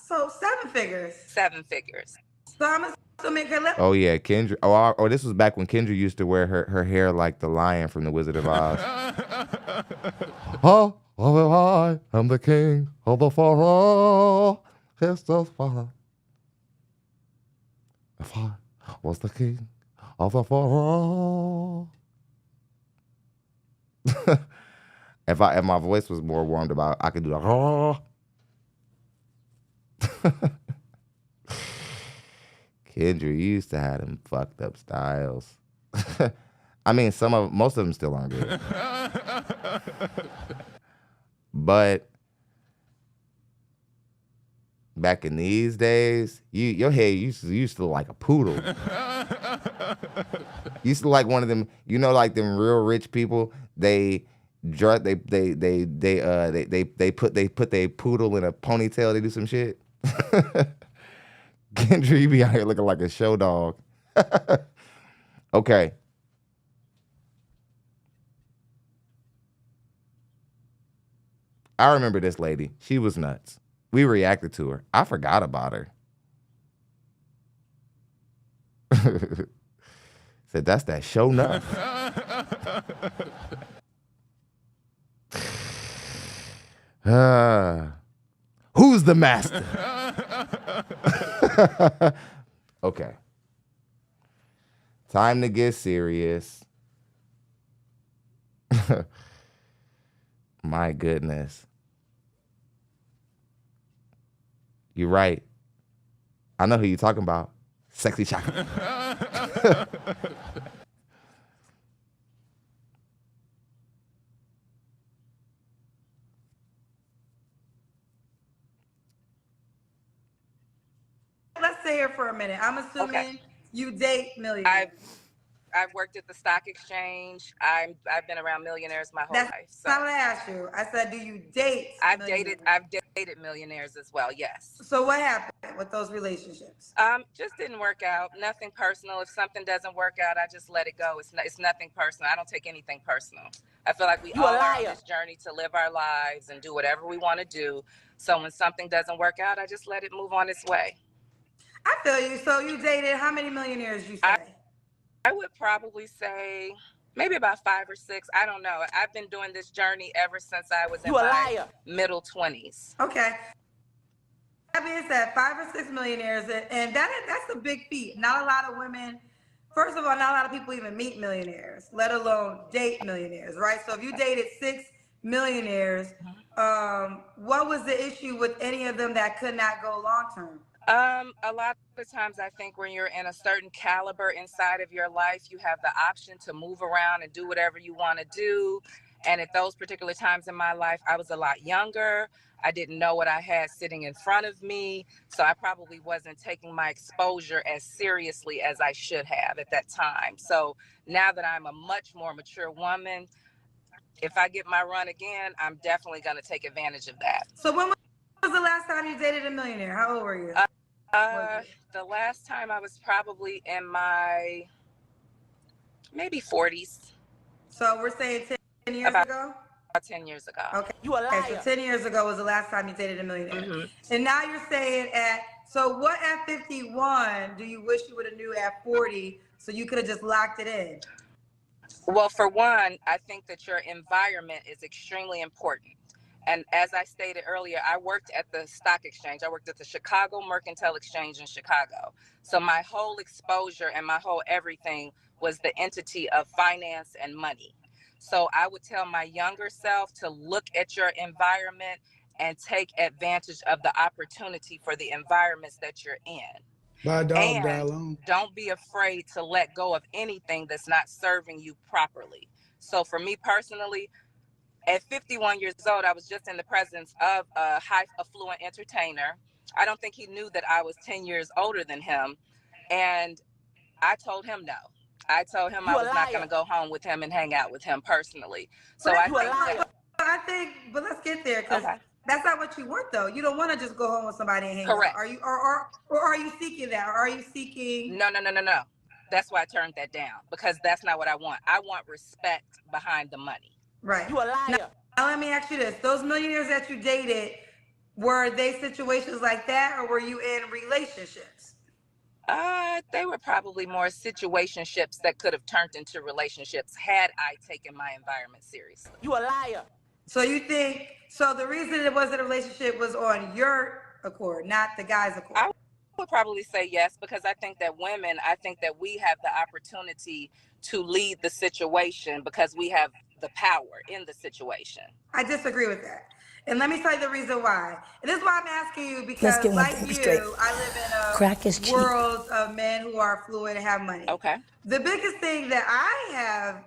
So 7 figures. 7 figures. So I'm assuming her Oh yeah, Kendra. Oh, this was back when Kendra used to wear her hair like the lion from The Wizard of Oz. Oh, I am the king of the forest. It's just fine. If I was the king of the forest. If my voice was more warmed about, I could do the. Kendra, you used to have them fucked up styles. I mean, most of them still aren't good. But back in these days, your hair used to look like a poodle. Used to like one of them, like them real rich people. They put their poodle in a ponytail. They do some shit. Kendra, you be out here looking like a show dog. Okay. I remember this lady. She was nuts. We reacted to her. I forgot about her. Said, that's that show nuts. Who's the master? Okay. Time to get serious. My goodness. You're right. I know who you're talking about. Sexy chocolate. Let's stay here for a minute. I'm assuming you date millionaires. I've worked at the stock exchange. I've been around millionaires my whole life. So that's not what I asked you. I said, do you date? I've dated millionaires as well. Yes. So what happened with those relationships? Just didn't work out. Nothing personal. If something doesn't work out, I just let it go. It's nothing personal. I don't take anything personal. I feel like we all are on this journey to live our lives and do whatever we want to do. So when something doesn't work out, I just let it move on its way. I feel you. So you dated how many millionaires, you say? I would probably say maybe about 5 or 6. I don't know. I've been doing this journey ever since I was in my middle 20s. Okay. That being said, 5 or 6 millionaires, and that's a big feat. Not a lot of women, first of all, not a lot of people even meet millionaires, let alone date millionaires, right? So if you dated 6 millionaires, what was the issue with any of them that could not go long term? A lot of times I think when you're in a certain caliber inside of your life, you have the option to move around and do whatever you want to do. And at those particular times in my life, I was a lot younger. I didn't know what I had sitting in front of me. So I probably wasn't taking my exposure as seriously as I should have at that time. So now that I'm a much more mature woman, if I get my run again, I'm definitely going to take advantage of that. So when was the last time you dated a millionaire? How old were you? The last time I was probably in my maybe 40s. So we're saying 10 years ago? About 10 years ago. Okay. You a liar. Okay, so 10 years ago was the last time you dated a millionaire. And now you're saying so what at 51 do you wish you would have knew at 40 so you could have just locked it in? Well, for one, I think that your environment is extremely important. And as I stated earlier, I worked at the stock exchange. I worked at the Chicago Mercantile Exchange in Chicago. So my whole exposure and my whole everything was the entity of finance and money. So I would tell my younger self to look at your environment and take advantage of the opportunity for the environments that you're in. And don't be afraid to let go of anything that's not serving you properly. So for me personally, at 51 years old, I was just in the presence of a high affluent entertainer. I don't think he knew that I was 10 years older than him. And I told him no. I told him I was not going to go home with him and hang out with him personally. So I think, but let's get there, because that's not what you want, though. You don't want to just go home with somebody and hang out. Are you, or are you seeking that? Or are you seeking? No. That's why I turned that down, because that's not what I want. I want respect behind the money. Right. You a liar. Now let me ask you this. Those millionaires that you dated, were they situations like that, or were you in relationships? They were probably more situationships that could have turned into relationships had I taken my environment seriously. You a liar. So you think, so the reason it wasn't a relationship was on your accord, not the guy's accord? I would probably say yes, because I think that we have the opportunity to lead the situation because we have the power in the situation. I disagree with that. And let me tell you the reason why. And this is why I'm asking you, because like you, I live in a world of men who are affluent and have money. Okay. The biggest thing that I have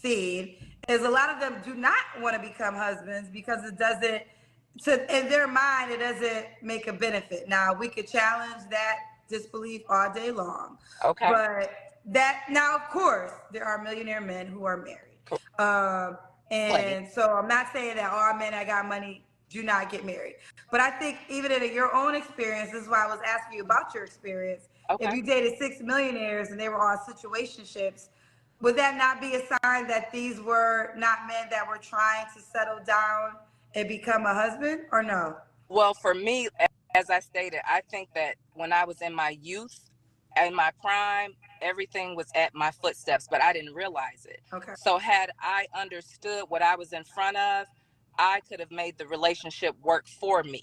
seen is a lot of them do not want to become husbands because it doesn't, in their mind, it doesn't make a benefit. Now, we could challenge that disbelief all day long. Okay. But now, of course, there are millionaire men who are married. And so I'm not saying that all men that got money do not get married. But I think even in your own experience, this is why I was asking you about your experience. Okay. If you dated 6 millionaires and they were all situationships, would that not be a sign that these were not men that were trying to settle down and become a husband, or no? Well, for me, as I stated, I think that when I was in my youth, in my prime, everything was at my footsteps, but I didn't realize it. Okay. So had I understood what I was in front of, I could have made the relationship work for me.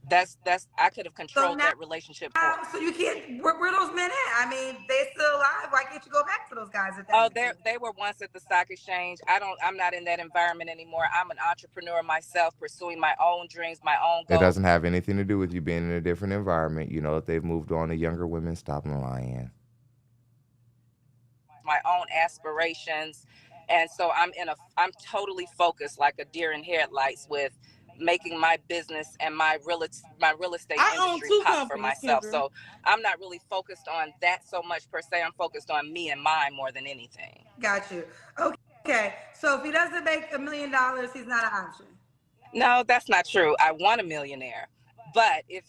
That's I could have controlled now- that relationship for. So you can't. Where those men at? I mean, they still alive. Why can't you go back to those guys? If Oh, they were once at the stock exchange. I'm not in that environment anymore. I'm an entrepreneur myself, pursuing my own dreams, my own goals. It doesn't have anything to do with you being in a different environment. You know, if they've moved on to younger women, stop lying. My own aspirations, and so I'm totally focused like a deer in headlights with making my business and my real estate industry pop for myself. So I'm not really focused on that so much per se. I'm focused on me and mine more than anything. Got you. Okay. So if he doesn't make $1 million, he's not an option. No, that's not true. I want a millionaire, but if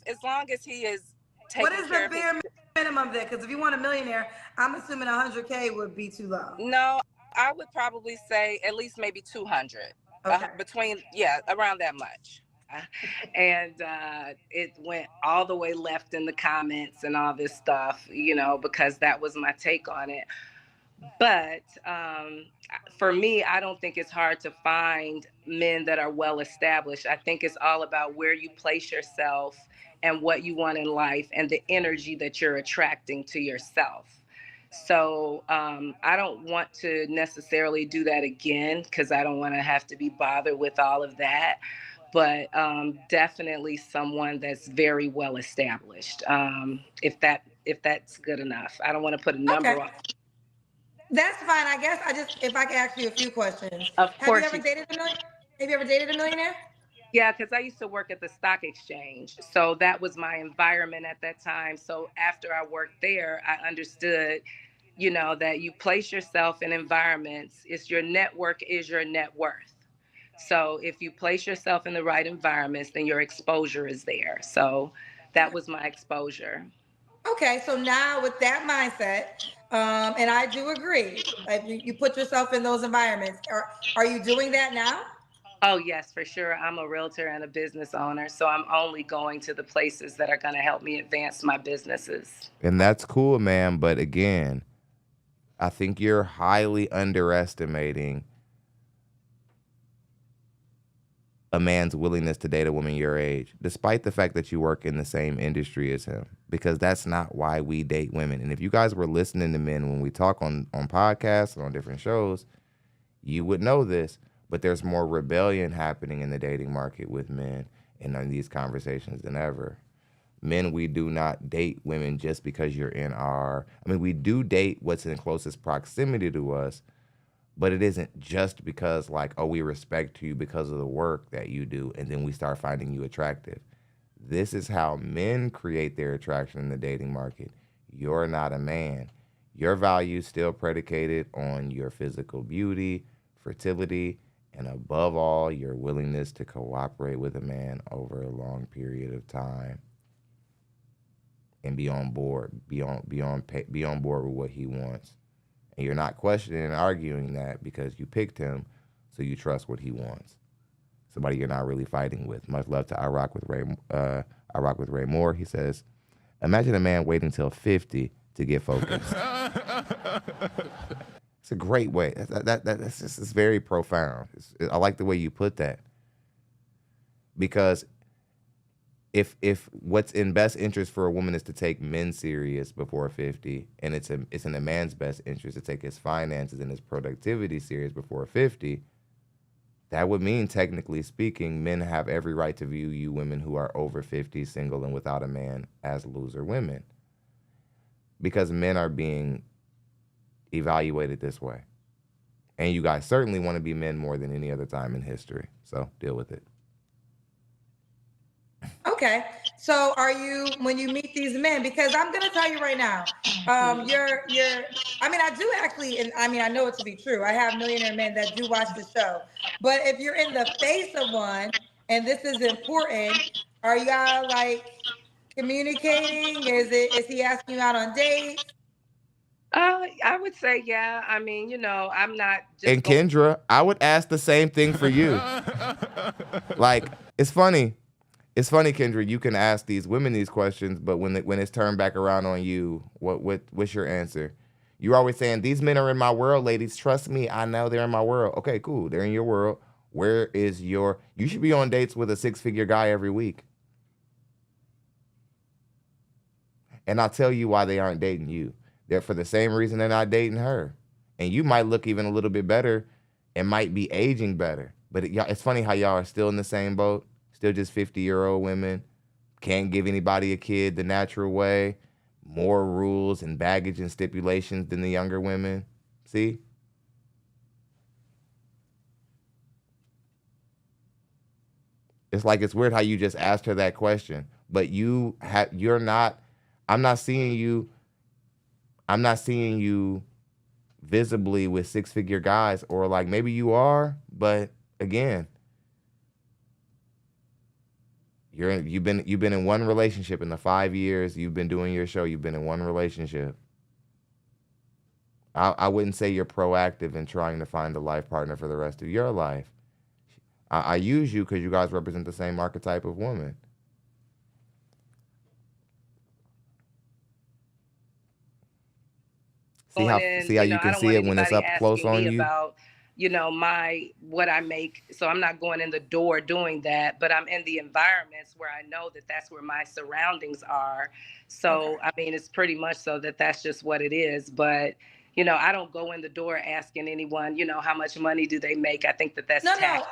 as long as he is taking what is care the bare minimum there? Because if you want a millionaire, I'm assuming 100K would be too low. No, I would probably say at least maybe 200. Okay. Around that much. And it went all the way left in the comments and all this stuff, you know, because that was my take on it. But for me, I don't think it's hard to find men that are well established. I think it's all about where you place yourself and what you want in life and the energy that you're attracting to yourself. So I don't want to necessarily do that again because I don't want to have to be bothered with all of that. But definitely someone that's very well established. If that's good enough. I don't want to put a number on. That's fine. I guess if I can ask you a few questions. Of course. Have you ever dated a millionaire? Yeah, because I used to work at the stock exchange. So that was my environment at that time. So after I worked there, I understood, you know, that you place yourself in environments. It's your network is your net worth. So if you place yourself in the right environments, then your exposure is there. So that was my exposure. Okay, so now with that mindset, and I do agree, like you put yourself in those environments. Are you doing that now? Oh, yes, for sure. I'm a realtor and a business owner, so I'm only going to the places that are going to help me advance my businesses. And that's cool, man. But again, I think you're highly underestimating a man's willingness to date a woman your age, despite the fact that you work in the same industry as him, because that's not why we date women. And if you guys were listening to men when we talk on podcasts and on different shows, you would know this. But there's more rebellion happening in the dating market with men and in these conversations than ever. Men, we do not date women just because you're in we do date what's in closest proximity to us, but it isn't just because we respect you because of the work that you do and then we start finding you attractive. This is how men create their attraction in the dating market. You're not a man. Your value is still predicated on your physical beauty, fertility, and above all, your willingness to cooperate with a man over a long period of time and be on board, be on board with what he wants. And you're not questioning and arguing that because you picked him, so you trust what he wants. Somebody you're not really fighting with. Much love to I Rock with Ray Moore. He says, imagine a man waiting till 50 to get focused. It's a great way. That's just, it's very profound. I like the way you put that. Because if what's in best interest for a woman is to take men serious before 50, and it's in a man's best interest to take his finances and his productivity serious before 50, that would mean, technically speaking, men have every right to view you women who are over 50, single and without a man, as loser women. Because men are being evaluated this way. And you guys certainly want to be men more than any other time in history. So deal with it. Okay. So when you meet these men, because I'm going to tell you right now, I do actually, and I know it to be true. I have millionaire men that do watch the show, but if you're in the face of one, and this is important, are y'all communicating? Is he asking you out on dates? I would say, yeah. I'm not just. And Kendra, I would ask the same thing for you. It's funny. It's funny, Kendra, you can ask these women these questions, but when it's turned back around on you, what's your answer? You're always saying, these men are in my world, ladies. Trust me, I know they're in my world. Okay, cool. They're in your world. Where is you should be on dates with a 6-figure guy every week. And I'll tell you why they aren't dating you. They're for the same reason they're not dating her. And you might look even a little bit better and might be aging better. But it's funny how y'all are still in the same boat, still just 50-year-old women, can't give anybody a kid the natural way, more rules and baggage and stipulations than the younger women. See? It's like it's weird how you just asked her that question, but you're not. I'm not seeing you visibly with 6-figure guys, or like maybe you are, but again, you've been in one relationship in the 5 years you've been doing your show. You've been in one relationship. I wouldn't say you're proactive in trying to find a life partner for the rest of your life. I use you because you guys represent the same archetype of woman. See how you can see it when it's up close on you? About, what I make. So I'm not going in the door doing that, but I'm in the environments where I know that that's where my surroundings are. So, I mean, it's pretty much so that's just what it is. But, I don't go in the door asking anyone, how much money do they make? I think that's tacky.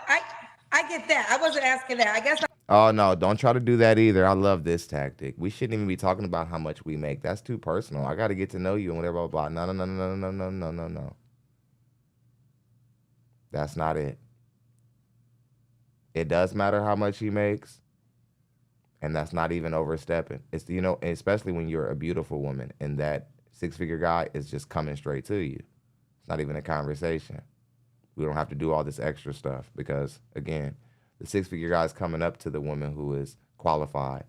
I get that. I wasn't asking that. I guess. Oh, no, don't try to do that either. I love this tactic. We shouldn't even be talking about how much we make. That's too personal. I got to get to know you and whatever, blah, blah, blah. No. That's not it. It does matter how much he makes, and that's not even overstepping. It's, especially when you're a beautiful woman and that 6-figure guy is just coming straight to you. It's not even a conversation. We don't have to do all this extra stuff because, again, the 6-figure guy is coming up to the woman who is qualified.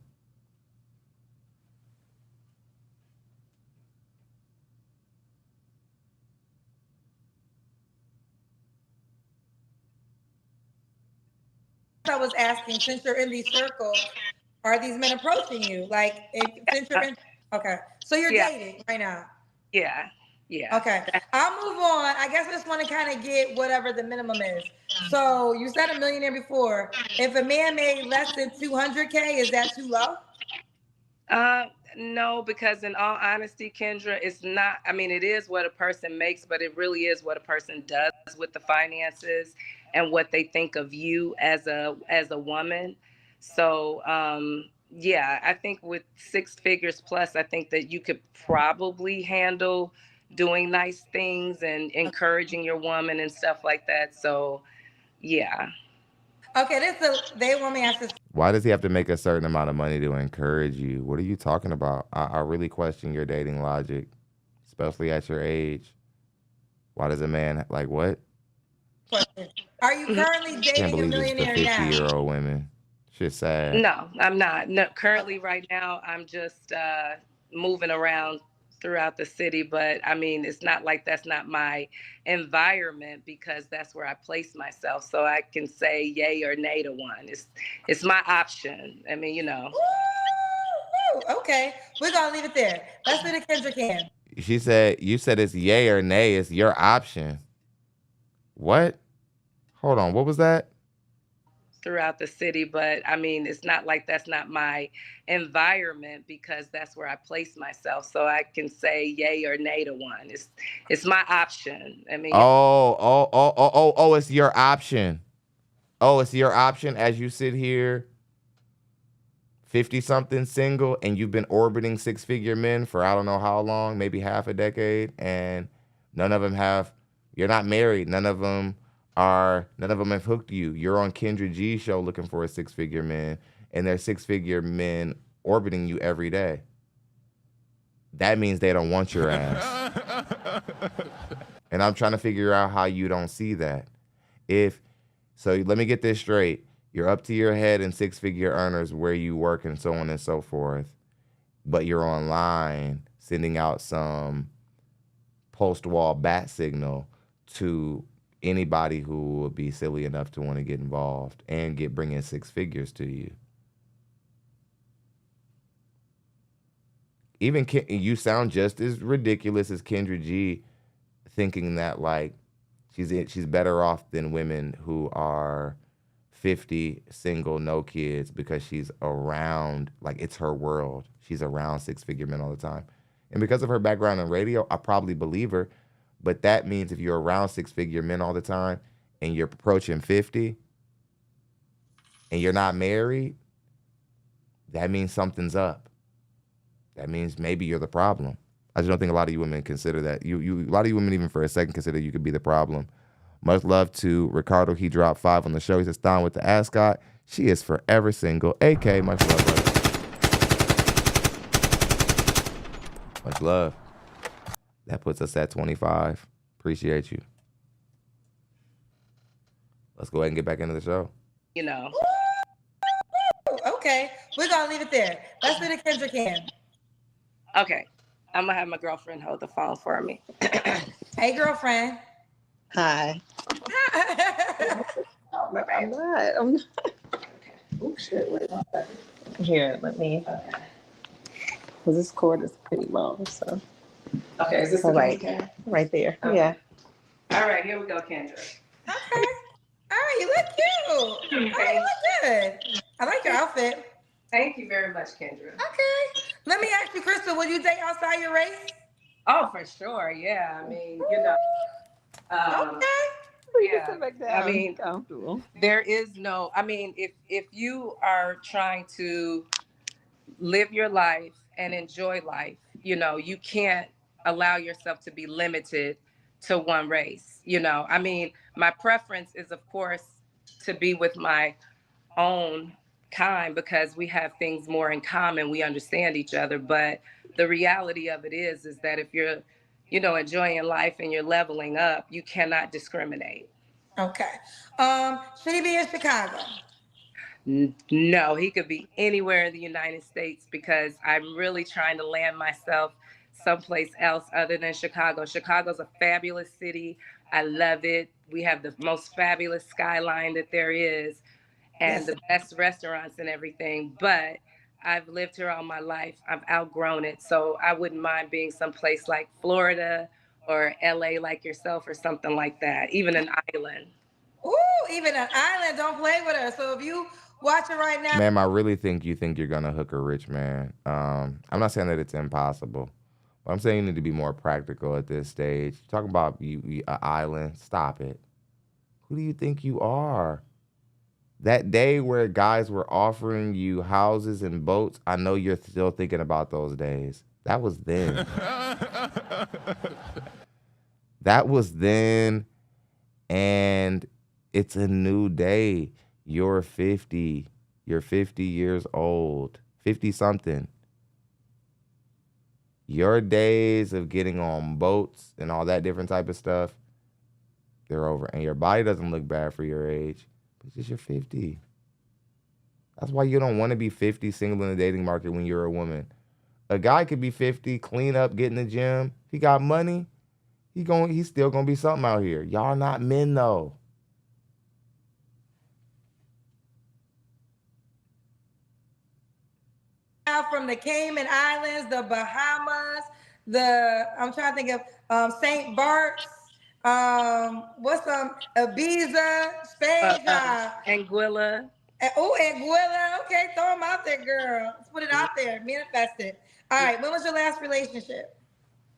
I was asking, since you're in these circles, are these men approaching you? Like, since you're in, okay, so you're dating right now. Yeah. Okay, I'll move on. I guess I just want to kind of get whatever the minimum is. So you said a millionaire before. If a man made less than 200K, is that too low? No, because in all honesty, Kendra, it's not. I mean, it is what a person makes, but it really is what a person does with the finances and what they think of you as a woman. So, yeah, I think with 6 figures plus, I think that you could probably handle doing nice things and encouraging your woman and stuff like that. So, yeah. Okay, they want me to ask this. Why does he have to make a certain amount of money to encourage you? What are you talking about? I really question your dating logic, especially at your age. Why does a man, like, what? Question. Are you currently dating a millionaire now? 50-year-old women. Shit's sad. No, I'm not. No, currently right now, I'm just moving around throughout the city, but I mean, it's not like that's not my environment because that's where I place myself. So I can say yay or nay to one. It's my option. I mean, Woo! Okay, we're gonna leave it there. Let's do the Kendra can. You said it's yay or nay. It's your option. What? Hold on. What was that? Throughout the city, but I mean, it's not like that's not my environment because that's where I place myself. So I can say yay or nay to one. It's my option. I mean, it's your option. Oh, it's your option as you sit here 50-something single and you've been orbiting 6-figure men for I don't know how long, maybe half a decade, and none of them you're not married. None of them have hooked you. You're on Kendra G's show looking for a 6-figure man, and there's 6-figure men orbiting you every day. That means they don't want your ass. And I'm trying to figure out how you don't see that. So let me get this straight. You're up to your head in 6-figure earners where you work and so on and so forth, but you're online sending out some post-wall bat signal to anybody who would be silly enough to want to get involved and bring in 6 figures to you. Even you sound just as ridiculous as Kendra G, thinking that like she's better off than women who are 50, single, no kids, because she's around, like, it's her world. She's around six-figure men all the time. And because of her background in radio, I probably believe her. But that means if you're around six-figure men all the time and you're approaching 50 and you're not married, that means something's up. That means maybe you're the problem. I just don't think a lot of you women consider that. A lot of you women even for a second consider you could be the problem. Much love to Ricardo. He dropped 5 on the show. He says, "Down with the ascot. She is forever single." AK, much love, brother. Much love. That puts us at 25. Appreciate you. Let's go ahead and get back into the show. You know. Okay, we're gonna leave it there. Let's do the Kendrick hand. Okay, I'm gonna have my girlfriend hold the phone for me. Hey, girlfriend. Hi. I'm not. Oh shit! Wait one second. Here, let me. Because this cord is pretty long, so. Okay, is this the right there? Okay. Yeah. All right, here we go, Kendra. Okay. All right, you look cute. Okay. Oh, you look good. I like your outfit. Thank you very much, Kendra. Okay. Let me ask you, Crystal, will you date outside your race? Oh, for sure. Yeah. I mean, you know. Okay. Yeah. I mean, there is no. I mean, if you are trying to live your life and enjoy life, you know, you can't allow yourself to be limited to one race. You know, I mean, my preference is, of course, to be with my own kind because we have things more in common. We understand each other. But the reality of it is that if you're, you know, enjoying life and you're leveling up, you cannot discriminate. Okay. Should he be in Chicago? No, he could be anywhere in the United States because I'm really trying to land myself someplace else other than Chicago. Chicago's a fabulous city. I love it. We have the most fabulous skyline that there is and the best restaurants and everything. But I've lived here all my life. I've outgrown it. So I wouldn't mind being someplace like Florida or LA like yourself or something like that, even an island. Ooh, even an island. Don't play with her. So if you watching right now. Ma'am, I really think you think you're going to hook a rich man. I'm not saying that it's impossible. But I'm saying you need to be more practical at this stage. Talking about an island, stop it. Who do you think you are? That day where guys were offering you houses and boats, I know you're still thinking about those days. That was then. That was then, and it's a new day. You're 50. You're 50 years old, 50-something. Your days of getting on boats and all that different type of stuff, they're over. And your body doesn't look bad for your age, but just you're 50. That's why you don't want to be 50 single in the dating market when you're a woman. A guy could be 50, clean up, get in the gym. If he got money, he's still going to be something out here. Y'all not men, though. From the Cayman Islands, the Bahamas, I'm trying to think of St. Bart's, Ibiza, Spain, Anguilla. Anguilla. Okay, throw them out there, girl. Let's put it out there. Manifest it. All right, when was your last relationship?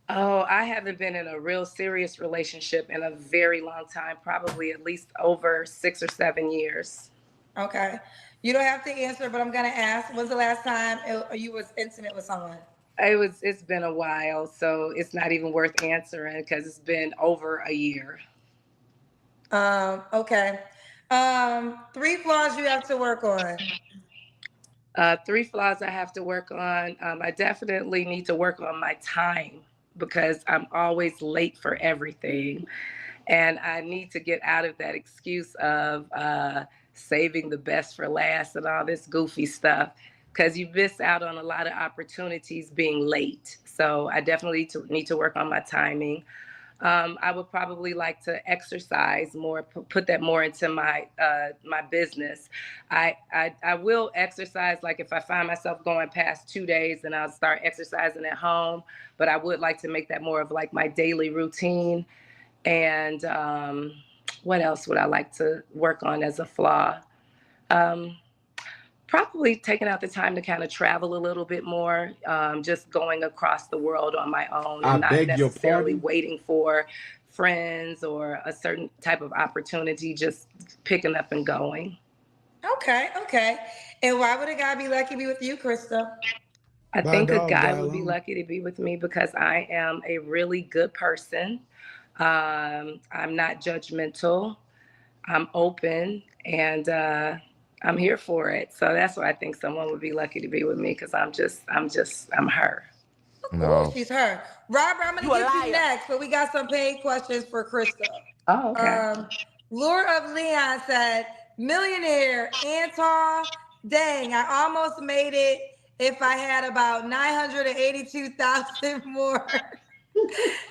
Oh, I haven't been in a real serious relationship in a very long time, probably at least over 6 or 7 years. Okay. You don't have to answer, but I'm gonna ask. When's the last time you was intimate with someone? It's been a while, so it's not even worth answering because it's been over a year. Okay. 3 flaws you have to work on. 3 flaws I have to work on. I definitely need to work on my time because I'm always late for everything. And I need to get out of that excuse of saving the best for last and all this goofy stuff because you miss out on a lot of opportunities being late. So I definitely need to work on my timing. I would probably like to exercise more, put that more into my my business. I will exercise, like if I find myself going past 2 days, then I'll start exercising at home. But I would like to make that more of like my daily routine. And what else would I like to work on as a flaw? Probably taking out the time to kind of travel a little bit more, just going across the world on my own and not necessarily waiting for friends or a certain type of opportunity, just picking up and going. Okay, okay. And why would a guy be lucky to be with you, Crystal? I think a guy would be lucky to be with me because I am a really good person. I'm not judgmental. I'm open, and I'm here for it. So that's why I think someone would be lucky to be with me because I'm her. No, she's her. Robert, I'm gonna get you next, but we got some paid questions for Crystal. Oh, okay. Lure of Leon said, Millionaire, Anton, dang, I almost made it if I had about 982,000 more.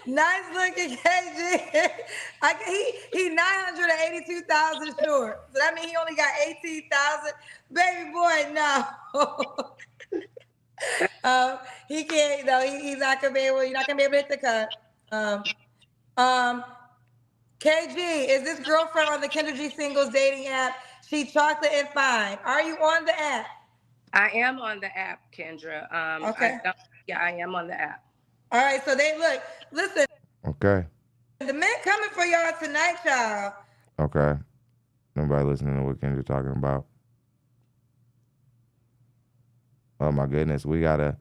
Nice looking KG. He 982,000 short. So that means he only got 18,000. Baby boy, no. He can't, no, he's not gonna be able, you're not gonna be able to hit the cut. KG, is this girlfriend on the Kendra G Singles dating app? She chocolate and fine. Are you on the app? I am on the app, Kendra. Okay. I am on the app. All right, so listen. Okay. The men coming for y'all tonight, y'all. Okay. Nobody listening to what Kendra talking about. Oh my goodness, we got a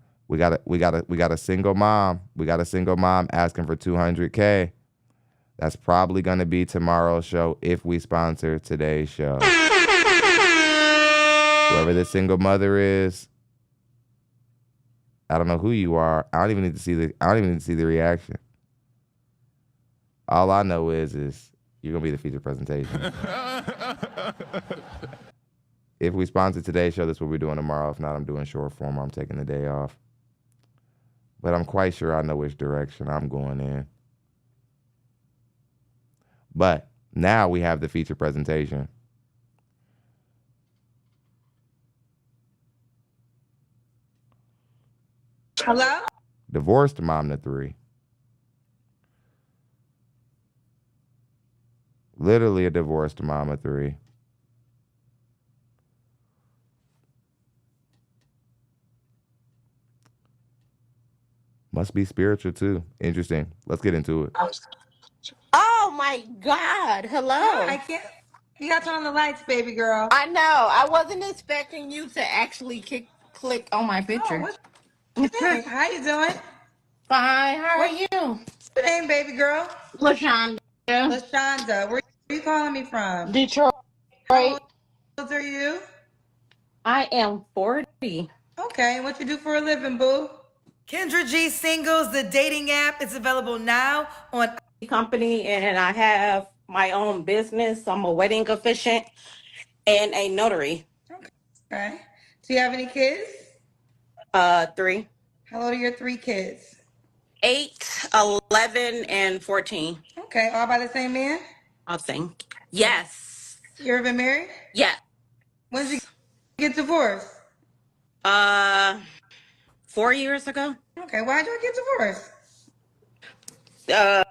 single mom. We got a single mom asking for 200K. That's probably going to be tomorrow's show if we sponsor today's show. Whoever this single mother is, I don't know who you are. I don't even need to see the reaction. All I know is you're gonna be the featured presentation. If we sponsor today's show, that's what we're doing tomorrow. If not, I'm doing short form. I'm taking the day off. But I'm quite sure I know which direction I'm going in. But now we have the feature presentation. Hello? Divorced mom to 3. Literally a divorced mom of 3. Must be spiritual too. Interesting. Let's get into it. Oh my God. Hello. I can't. You got to turn on the lights, baby girl. I know. I wasn't expecting you to actually click on my picture. Hey, how you doing? Fine. How are you? What's your name, baby girl? LaShonda. LaShonda. Where are you calling me from? Detroit. How old are you? I am 40. Okay, what you do for a living, boo? Kendra G Singles, the dating app. It's available now on company, and I have my own business. I'm a wedding officiant and a notary. Okay. Do you have any kids? 3. How old are your 3 kids? 8, 11, and 14. Okay, all by the same man? I'll think. Yes. You ever been married? Yeah. When did you get divorced? 4 years ago. Okay, why'd you get divorced? It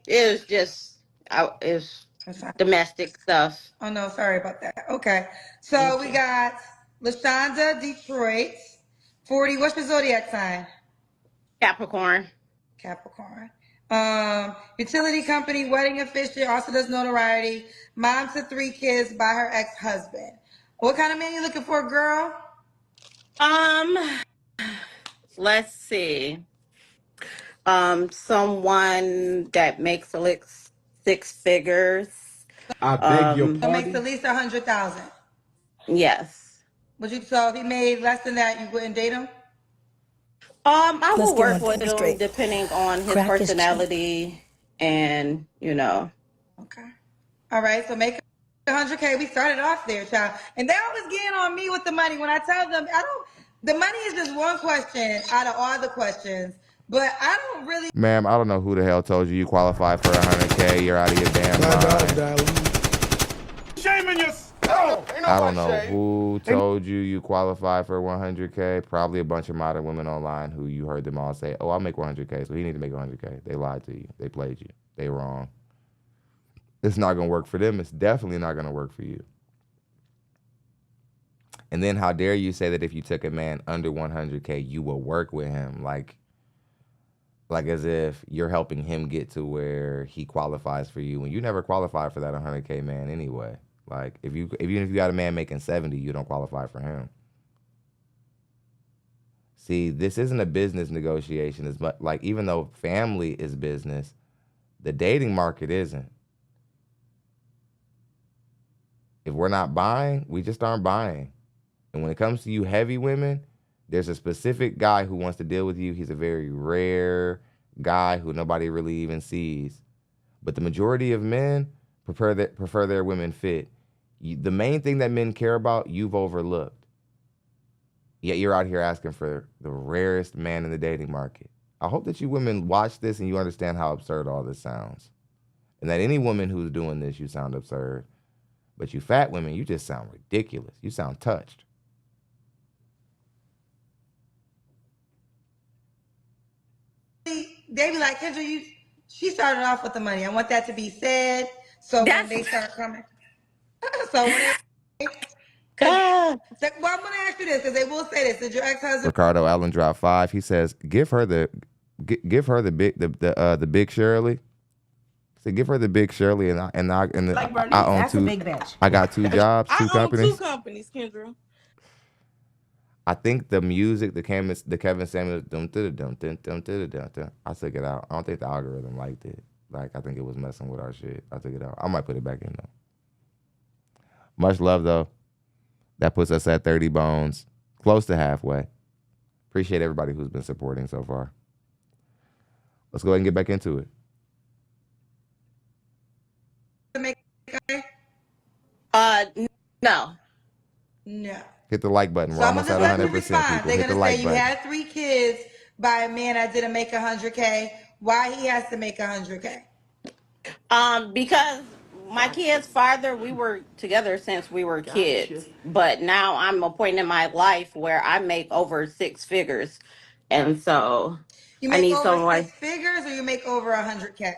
was just it was domestic stuff. Oh no, sorry about that. Okay, so we got LaShonda, Detroit, 40. What's your zodiac sign? Capricorn. Capricorn. Utility company, wedding officiant, also does notoriety. Mom to 3 kids by her ex-husband. What kind of man you looking for, girl? Let's see. Someone that makes at least 6 figures. I beg your That pardon. makes at least 100,000. Yes. So if he made less than that, you wouldn't date him? I will work with him depending on his personality and, Okay. All right, so make 100K. We started off there, child. And they always getting on me with the money. When I tell them, the money is just one question out of all the questions. But I don't really. Ma'am, I don't know who the hell told you qualify for 100K. You're out of your damn mind. Shaming yourself. I don't know who told you qualify for 100K. Probably a bunch of modern women online who you heard them all say, "Oh, I'll make 100K." So he need to make 100K. They lied to you. They played you. They wrong. It's not gonna work for them. It's definitely not gonna work for you. And then how dare you say that if you took a man under 100K, you will work with him, like as if you're helping him get to where he qualifies for you when you never qualified for that 100K man anyway. Like even if you got a man making 70, you don't qualify for him. See, this isn't a business negotiation as much. Like, even though family is business, the dating market isn't. If we're not buying, we just aren't buying. And when it comes to you heavy women, there's a specific guy who wants to deal with you. He's a very rare guy who nobody really even sees. But the majority of men prefer their women fit. The main thing that men care about, you've overlooked. Yet you're out here asking for the rarest man in the dating market. I hope that you women watch this and you understand how absurd all this sounds. And that any woman who's doing this, you sound absurd. But you fat women, you just sound ridiculous. You sound touched. They be like, Kendra, she started off with the money. I want that to be said. So when they start coming. So when they... Well, I'm going to ask you this because they will say this. Did your ex-husband... Ricardo Allen dropped 5. He says, give her the big Shirley. So give her the big Shirley, and I own two. Big bitch. I got 2 jobs, 2 companies. I own 2 companies, Kendra. I think the music, the Kevin Samuels, I took it out. I don't think the algorithm liked it. Like, I think it was messing with our shit. I took it out. I might put it back in though. Much love though. That puts us at 30 bones, close to halfway. Appreciate everybody who's been supporting so far. Let's go ahead and get back into it. No. Hit the like button. We're almost at 100%. People. They're gonna say you had 3 kids by a man that didn't make 100K. Why he has to make 100K? Because my kids' father, we were together since we were kids. But now I'm a point in my life where I make over 6 figures. And so you make over 6 figures or you make over 100K?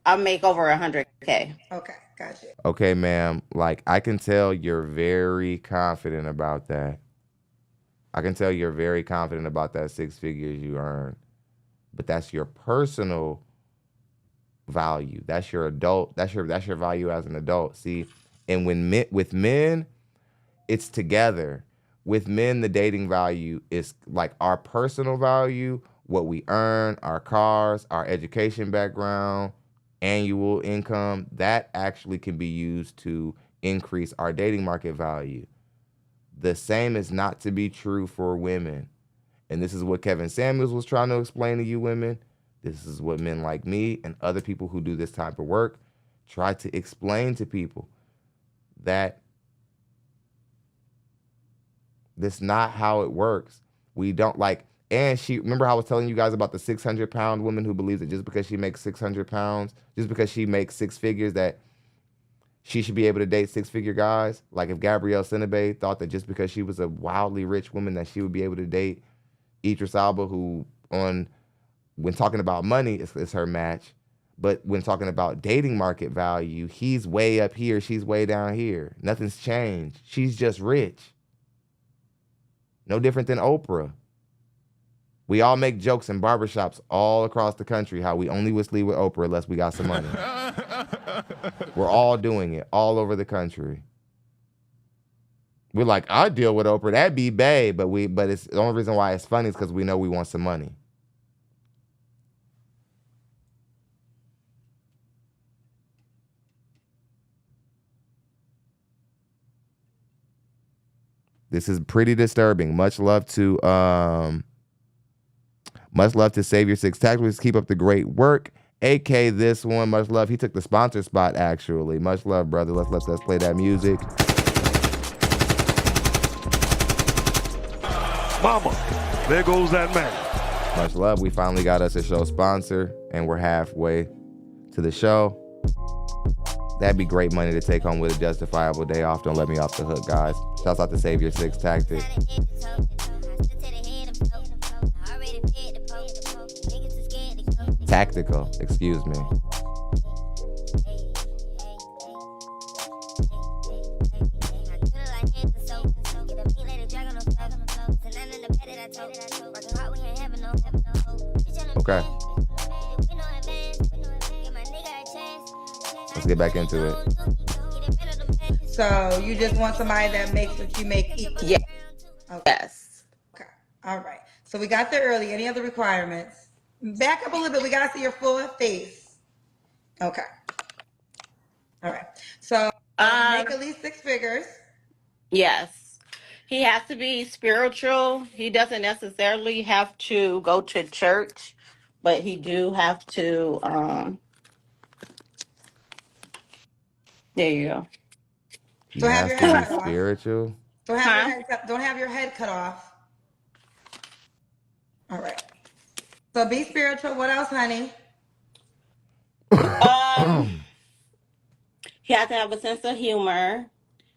I make over 100K. Okay, gotcha. Okay, ma'am. Like, I can tell you're very confident about that. I can tell you're very confident about that 6 figures you earn. But that's your personal value. That's your adult. That's your value as an adult. See, and with men, it's together. With men, the dating value is like our personal value, what we earn, our cars, our education background, annual income. That actually can be used to increase our dating market value. The same is not to be true for women. And this is what Kevin Samuels was trying to explain to you women. This is what men like me and other people who do this type of work try to explain to people, that that's not how it works. We don't like, and remember how I was telling you guys about the 600-pound woman who believes that just because she makes 600 pounds, just because she makes 6 figures, that she should be able to date 6-figure guys? Like if Gabrielle Sidibe thought that just because she was a wildly rich woman that she would be able to date Idris Elba, who when talking about money is her match, but when talking about dating market value, he's way up here, she's way down here. Nothing's changed. She's just rich. No different than Oprah. We all make jokes in barbershops all across the country how we only would sleep with Oprah unless we got some money. We're all doing it all over the country. We're like, I deal with Oprah, that'd be bae, but it's the only reason why it's funny is because we know we want some money. This is pretty disturbing. Much love to Savior 6 Tactics. Keep up the great work. AK this one, much love. He took the sponsor spot actually. Much love, brother. Let's play that music. Mama, there goes that man. Much love. We finally got us a show sponsor, and we're halfway to the show. That'd be great money to take home with a justifiable day off. Don't let me off the hook, guys. Shouts out to Savior 6 Tactics. Tactical, excuse me. Okay. Let's get back into it. So you just want somebody that makes what you make equal? Yeah. Okay. Yes. Okay. All right. So we got there early. Any other requirements? Back up a little bit. We got to see your full face. Okay. All right. So make at least 6 figures. Yes. He has to be spiritual. He doesn't necessarily have to go to church, but he do have to there you go. He Don't have has your to head be cut off. spiritual. Don't have your head cut off. All right. So be spiritual. What else, honey? He has to have a sense of humor.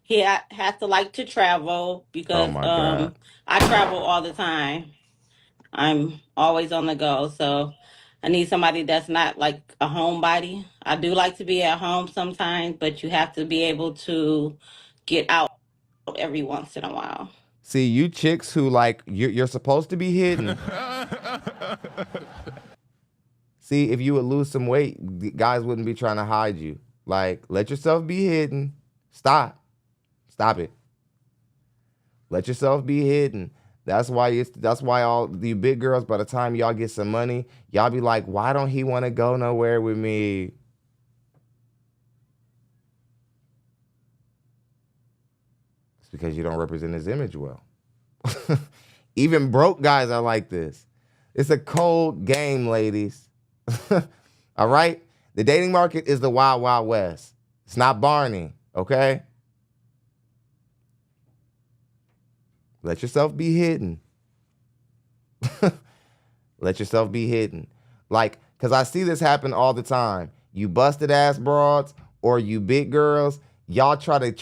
He has to like to travel Oh because my God. I travel all the time. I'm always on the go. So I need somebody that's not like a homebody. I do like to be at home sometimes, but you have to be able to get out every once in a while. See, you chicks who like you're supposed to be hidden. See, if you would lose some weight, the guys wouldn't be trying to hide you. Like, let yourself be hidden. Stop it. Let yourself be hidden. That's why all the big girls, by the time y'all get some money, y'all be like, why don't he want to go nowhere with me? It's because you don't represent his image well. Even broke guys are like this. It's a cold game, ladies. All right? The dating market is the wild, wild west. It's not Barney, okay? Let yourself be hidden. Let yourself be hidden. Like, because I see this happen all the time. You busted ass broads or you big girls, y'all try to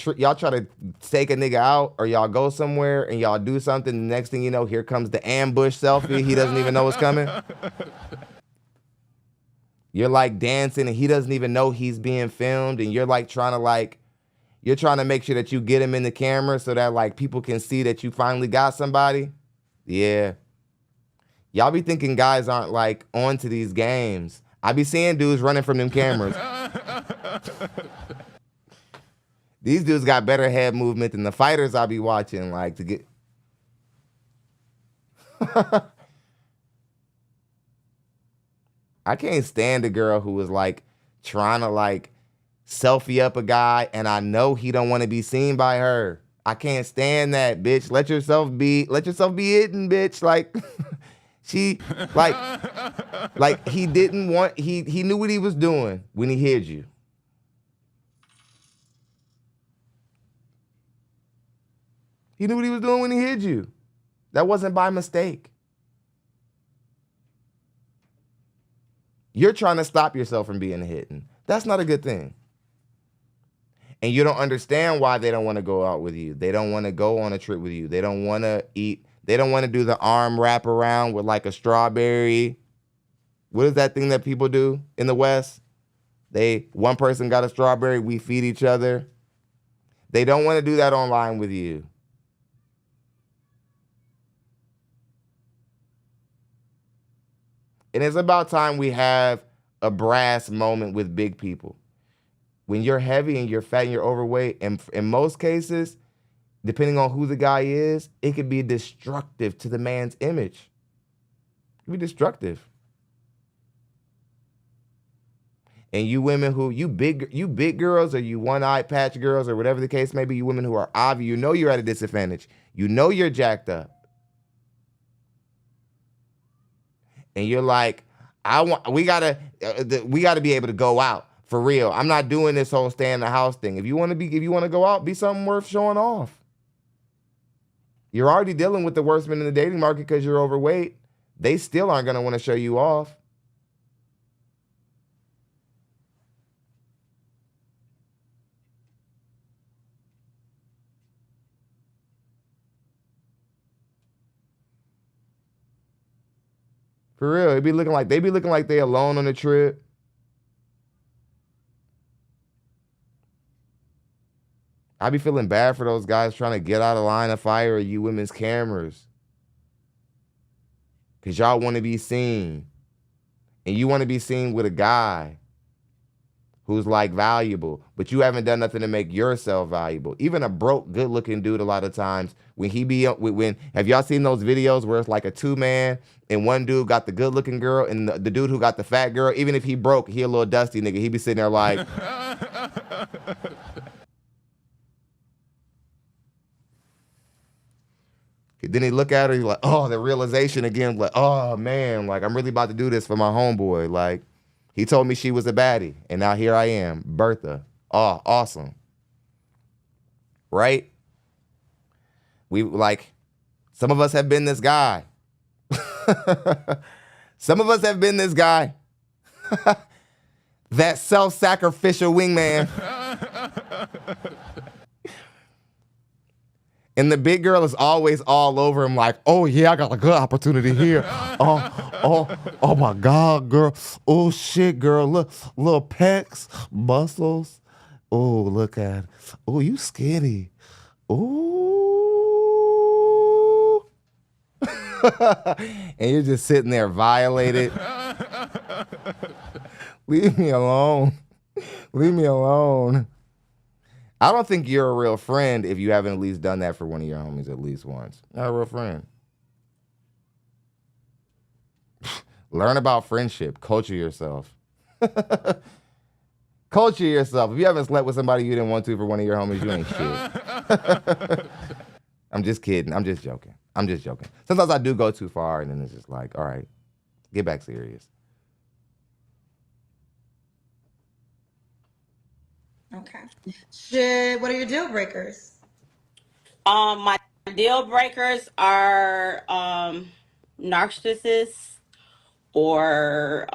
take a nigga out, or y'all go somewhere and y'all do something. The next thing you know, here comes the ambush selfie. He doesn't even know what's coming. You're like dancing and he doesn't even know he's being filmed, and you're like trying to make sure that you get him in the camera so that like people can see that you finally got somebody. Yeah. Y'all be thinking guys aren't like onto these games. I be seeing dudes running from them cameras. These dudes got better head movement than the fighters I be watching, like, to get. I can't stand a girl who is like trying to like selfie up a guy and I know he don't want to be seen by her. I can't stand that, bitch. Let yourself be hidden, bitch. Like she like he didn't want he knew what he was doing when he hid you. He knew what he was doing when he hid you. That wasn't by mistake. You're trying to stop yourself from being hidden. That's not a good thing. And you don't understand why they don't want to go out with you. They don't want to go on a trip with you. They don't want to eat. They don't want to do the arm wrap around with like a strawberry. What is that thing that people do in the West? One person got a strawberry, we feed each other. They don't want to do that online with you. And it's about time we have a brass moment with big people. When you're heavy and you're fat and you're overweight, and in most cases, depending on who the guy is, it could be destructive to the man's image. It could be destructive. And you women who, you big girls, or you one-eyed patch girls, or whatever the case may be, you women who are obvious, you know you're at a disadvantage. You know you're jacked up. And you're like, we gotta be able to go out for real. I'm not doing this whole stay in the house thing. If you want to go out, be something worth showing off. You're already dealing with the worst men in the dating market because you're overweight. They still aren't gonna want to show you off. For real, they be looking like they alone on the trip. I be feeling bad for those guys trying to get out of line of fire of you women's cameras. because y'all want to be seen. And you want to be seen with a guy who's like valuable, but you haven't done nothing to make yourself valuable. Even a broke, good-looking dude, a lot of times, when have y'all seen those videos where it's like a two-man and one dude got the good-looking girl and the dude who got the fat girl, even if he broke, he a little dusty nigga, he be sitting there like... Then he look at her, he's like, oh, the realization again, like, oh, man, like, I'm really about to do this for my homeboy. Like, he told me she was a baddie, and now here I am, Bertha. Oh, awesome. Right? Some of us have been this guy. Some of us have been this guy. That self-sacrificial wingman. And the big girl is always all over him like, oh, yeah, I got a good opportunity here. Oh, my God, girl. Oh, shit, girl. Look, little pecs, muscles. Oh, look at it. Oh, you skinny. Ooh. And you're just sitting there violated. Leave me alone. Leave me alone. I don't think you're a real friend if you haven't at least done that for one of your homies at least once. Not a real friend. Learn about friendship. Culture yourself. Culture yourself. If you haven't slept with somebody you didn't want to for one of your homies, you ain't shit. I'm just kidding. I'm just joking. I'm just joking. Sometimes I do go too far and then it's just like, all right, get back serious. Okay. What are your deal breakers? My deal breakers are narcissists or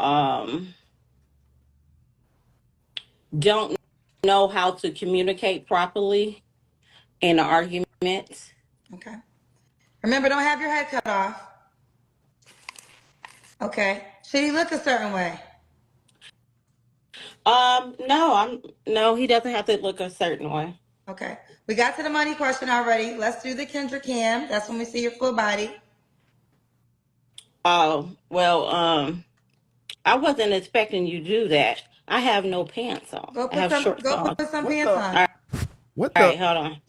don't know how to communicate properly in an argument. Okay. Remember, don't have your head cut off. Okay. Should he look a certain way? No, he doesn't have to look a certain way. Okay. We got to the money question already. Let's do the Kendra Cam. That's when we see your full body. Oh, well, I wasn't expecting you to do that. I have no pants on. Go I have short put on. some pants on. All right. What All right, hold on.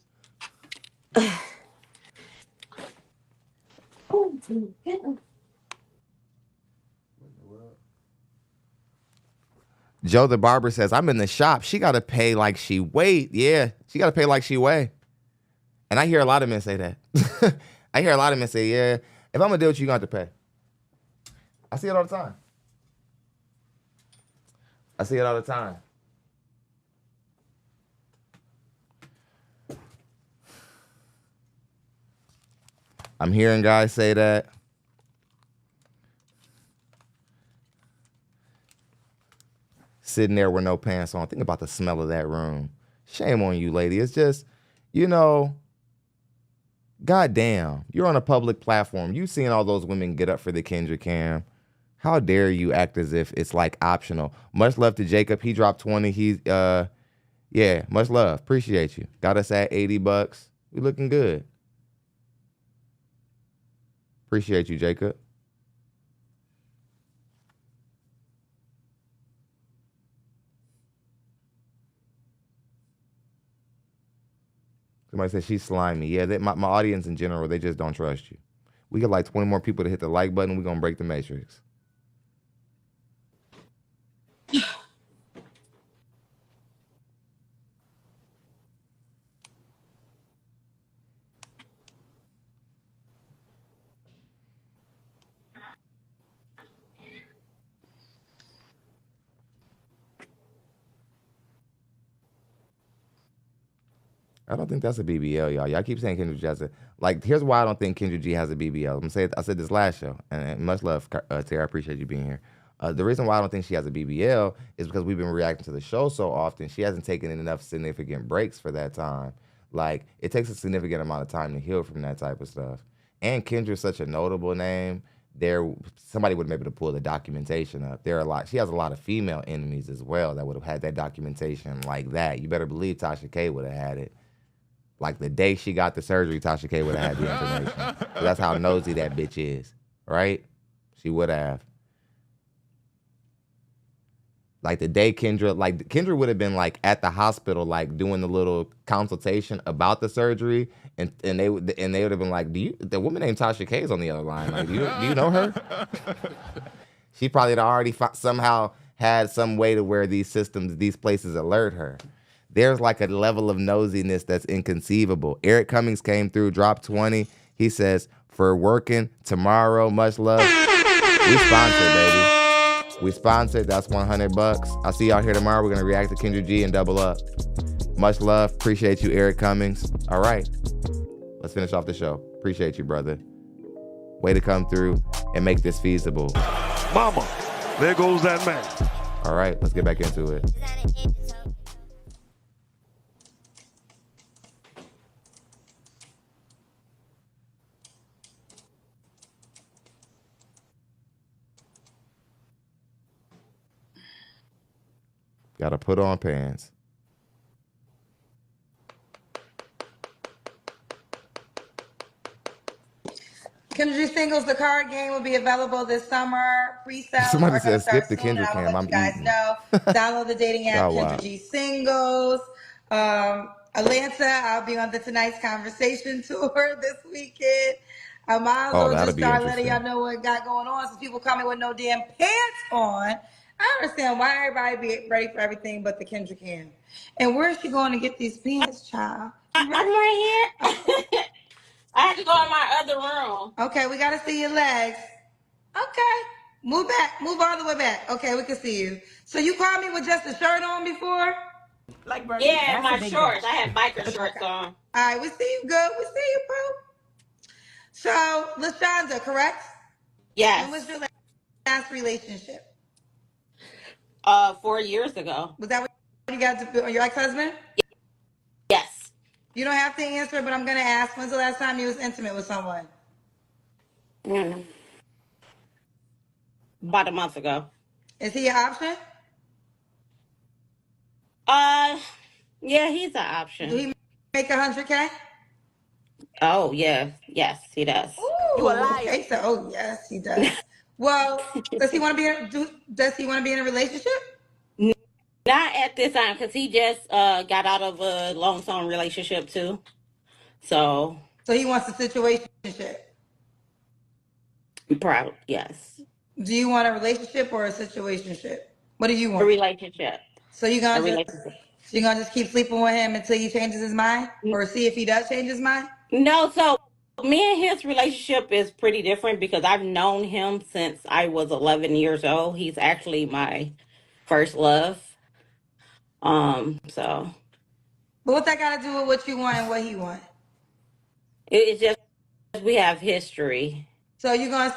Joe the barber says, I'm in the shop. She got to pay like she weigh. Yeah, she got to pay like she weigh. And I hear a lot of men say that. I hear a lot of men say, yeah, if I'm going to deal with you, you're going to have to pay. I see it all the time. I see it all the time. I'm hearing guys say that. Sitting there with no pants on. Think about the smell of that room. Shame on you, lady. It's just, goddamn. You're on a public platform. You've seen all those women get up for the Kendra Cam. How dare you act as if it's like optional? Much love to Jacob. He dropped 20. Yeah, much love. Appreciate you. Got us at $80. We looking good. Appreciate you, Jacob. Somebody said she's slimy. Yeah, my audience in general, they just don't trust you. We get like 20 more people to hit the like button. We're going to break the matrix. I don't think that's a BBL, y'all. Y'all keep saying Kendra G has a... Like, here's why I don't think Kendra G has a BBL. I said this last show, and much love, Tara. I appreciate you being here. The reason why I don't think she has a BBL is because we've been reacting to the show so often. She hasn't taken enough significant breaks for that time. Like, it takes a significant amount of time to heal from that type of stuff. And Kendra's such a notable name. Somebody would have been able to pull the documentation up. She has a lot of female enemies as well that would have had that documentation like that. You better believe Tasha K would have had it. Like the day she got the surgery, Tasha K would have had the information. So that's how nosy that bitch is, right? She would have. Like the day Kendra would have been like at the hospital, like doing the little consultation about the surgery, and they would have been like, the woman named Tasha K is on the other line. Like, do you know her? She probably had already somehow had some way to where these places alert her. There's like a level of nosiness that's inconceivable. Eric Cummings came through, dropped 20. He says, for working tomorrow, much love. We sponsored, baby. We sponsored. That's $100. I'll see y'all here tomorrow. We're going to react to Kendra G and double up. Much love. Appreciate you, Eric Cummings. All right. Let's finish off the show. Appreciate you, brother. Way to come through and make this feasible. Mama, there goes that man. All right. Let's get back into it. Gotta put on pants. Kendra G Singles, the card game will be available this summer. Pre-sales. Somebody said skip the Kendra cam. I'm eating. You guys know. Download the dating app Kendra G Singles. Atlanta, I'll be on the Tonight's Conversation tour this weekend. I might as well just start letting y'all know what got going on. So people coming with no damn pants on. I understand why everybody be ready for everything but the Kendra cam. And where is she going to get these pants, child? I'm right here. I had to go in my other room. Okay, we got to see your legs. Okay. Move back. Move all the way back. Okay, we can see you. So you called me with just a shirt on before? Yeah, my shorts. I had biker shorts on. All right, we see you good. We see you, boo. So, LaShonda, correct? Yes. When was your last relationship? 4 years ago. Was that what you got to your ex-husband? Yes. You don't have to answer, but I'm going to ask, when's the last time you was intimate with someone? About a month ago. Is he an option? Yeah, he's an option. Do he make $100K? Oh, yeah. Yes, he does. Ooh, you a liar. Okay, so, yes, he does. Well, does he want to be in a relationship? Not at this time, because he just got out of a long-term relationship too. So he wants a situationship. Proud, yes. Do you want a relationship or a situationship? What do you want? A relationship. So you're gonna just keep sleeping with him until he changes his mind, or see if he does change his mind? No, so me and his relationship is pretty different because I've known him since I was 11 years old. He's actually my first love. So. But what that got to do with what you want and what he want? It's just we have history. So you're gonna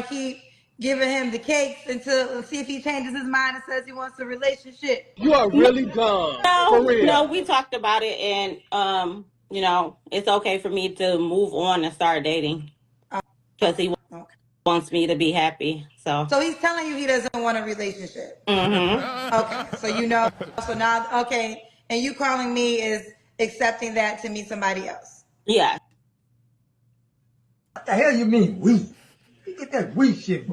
keep giving him the cakes until see if he changes his mind and says he wants a relationship. You are really dumb. No, we talked about it, and it's okay for me to move on and start dating because he wants me to be happy. So he's telling you he doesn't want a relationship. Mm-hmm. Okay, so now, okay, and you calling me is accepting that to meet somebody else. Yeah. What the hell you mean we? You get that we shit.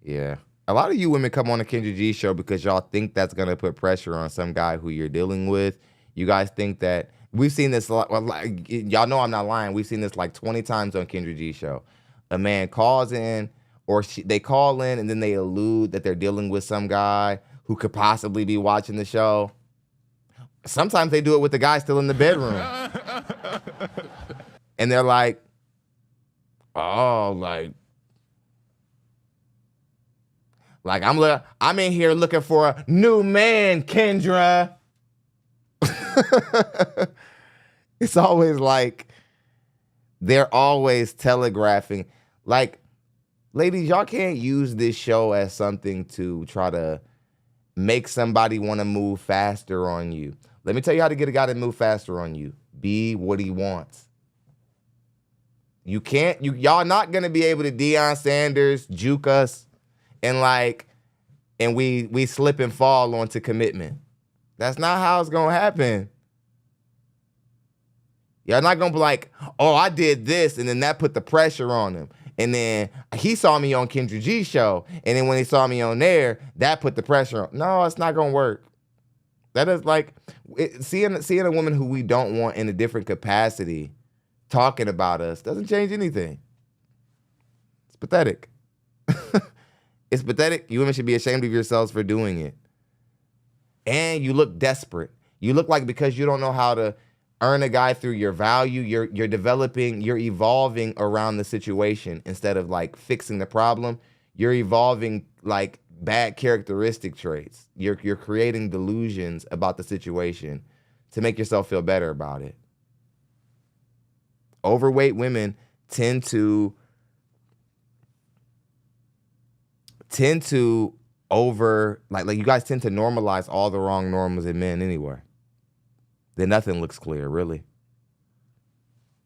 Yeah. A lot of you women come on the Kendra G show because y'all think that's going to put pressure on some guy who you're dealing with. You guys think that we've seen this a lot. Well, y'all know I'm not lying. We've seen this like 20 times on Kendra G show. A man calls in or they call in and then they allude that they're dealing with some guy who could possibly be watching the show. Sometimes they do it with the guy still in the bedroom. And they're like, oh, like I'm in here looking for a new man, Kendra. It's always like they're always telegraphing. Like, ladies, y'all can't use this show as something to try to make somebody want to move faster on you. Let me tell you how to get a guy to move faster on you. Be what he wants. Y'all not gonna be able to Deion Sanders juke us and we slip and fall onto commitment. That's not how it's gonna happen. Y'all not gonna be like, oh, I did this, and then that put the pressure on him. And then he saw me on Kendra G's show. And then when he saw me on there, that put the pressure on. No, it's not going to work. That is like seeing a woman who we don't want in a different capacity talking about us doesn't change anything. It's pathetic. It's pathetic. You women should be ashamed of yourselves for doing it. And you look desperate. You look like because you don't know how to earn a guy through your value, you're developing, you're evolving around the situation instead of like fixing the problem. You're evolving like bad characteristic traits. You're creating delusions about the situation to make yourself feel better about it. Overweight women tend to like you guys tend to normalize all the wrong norms in men anyway. Then nothing looks clear, really.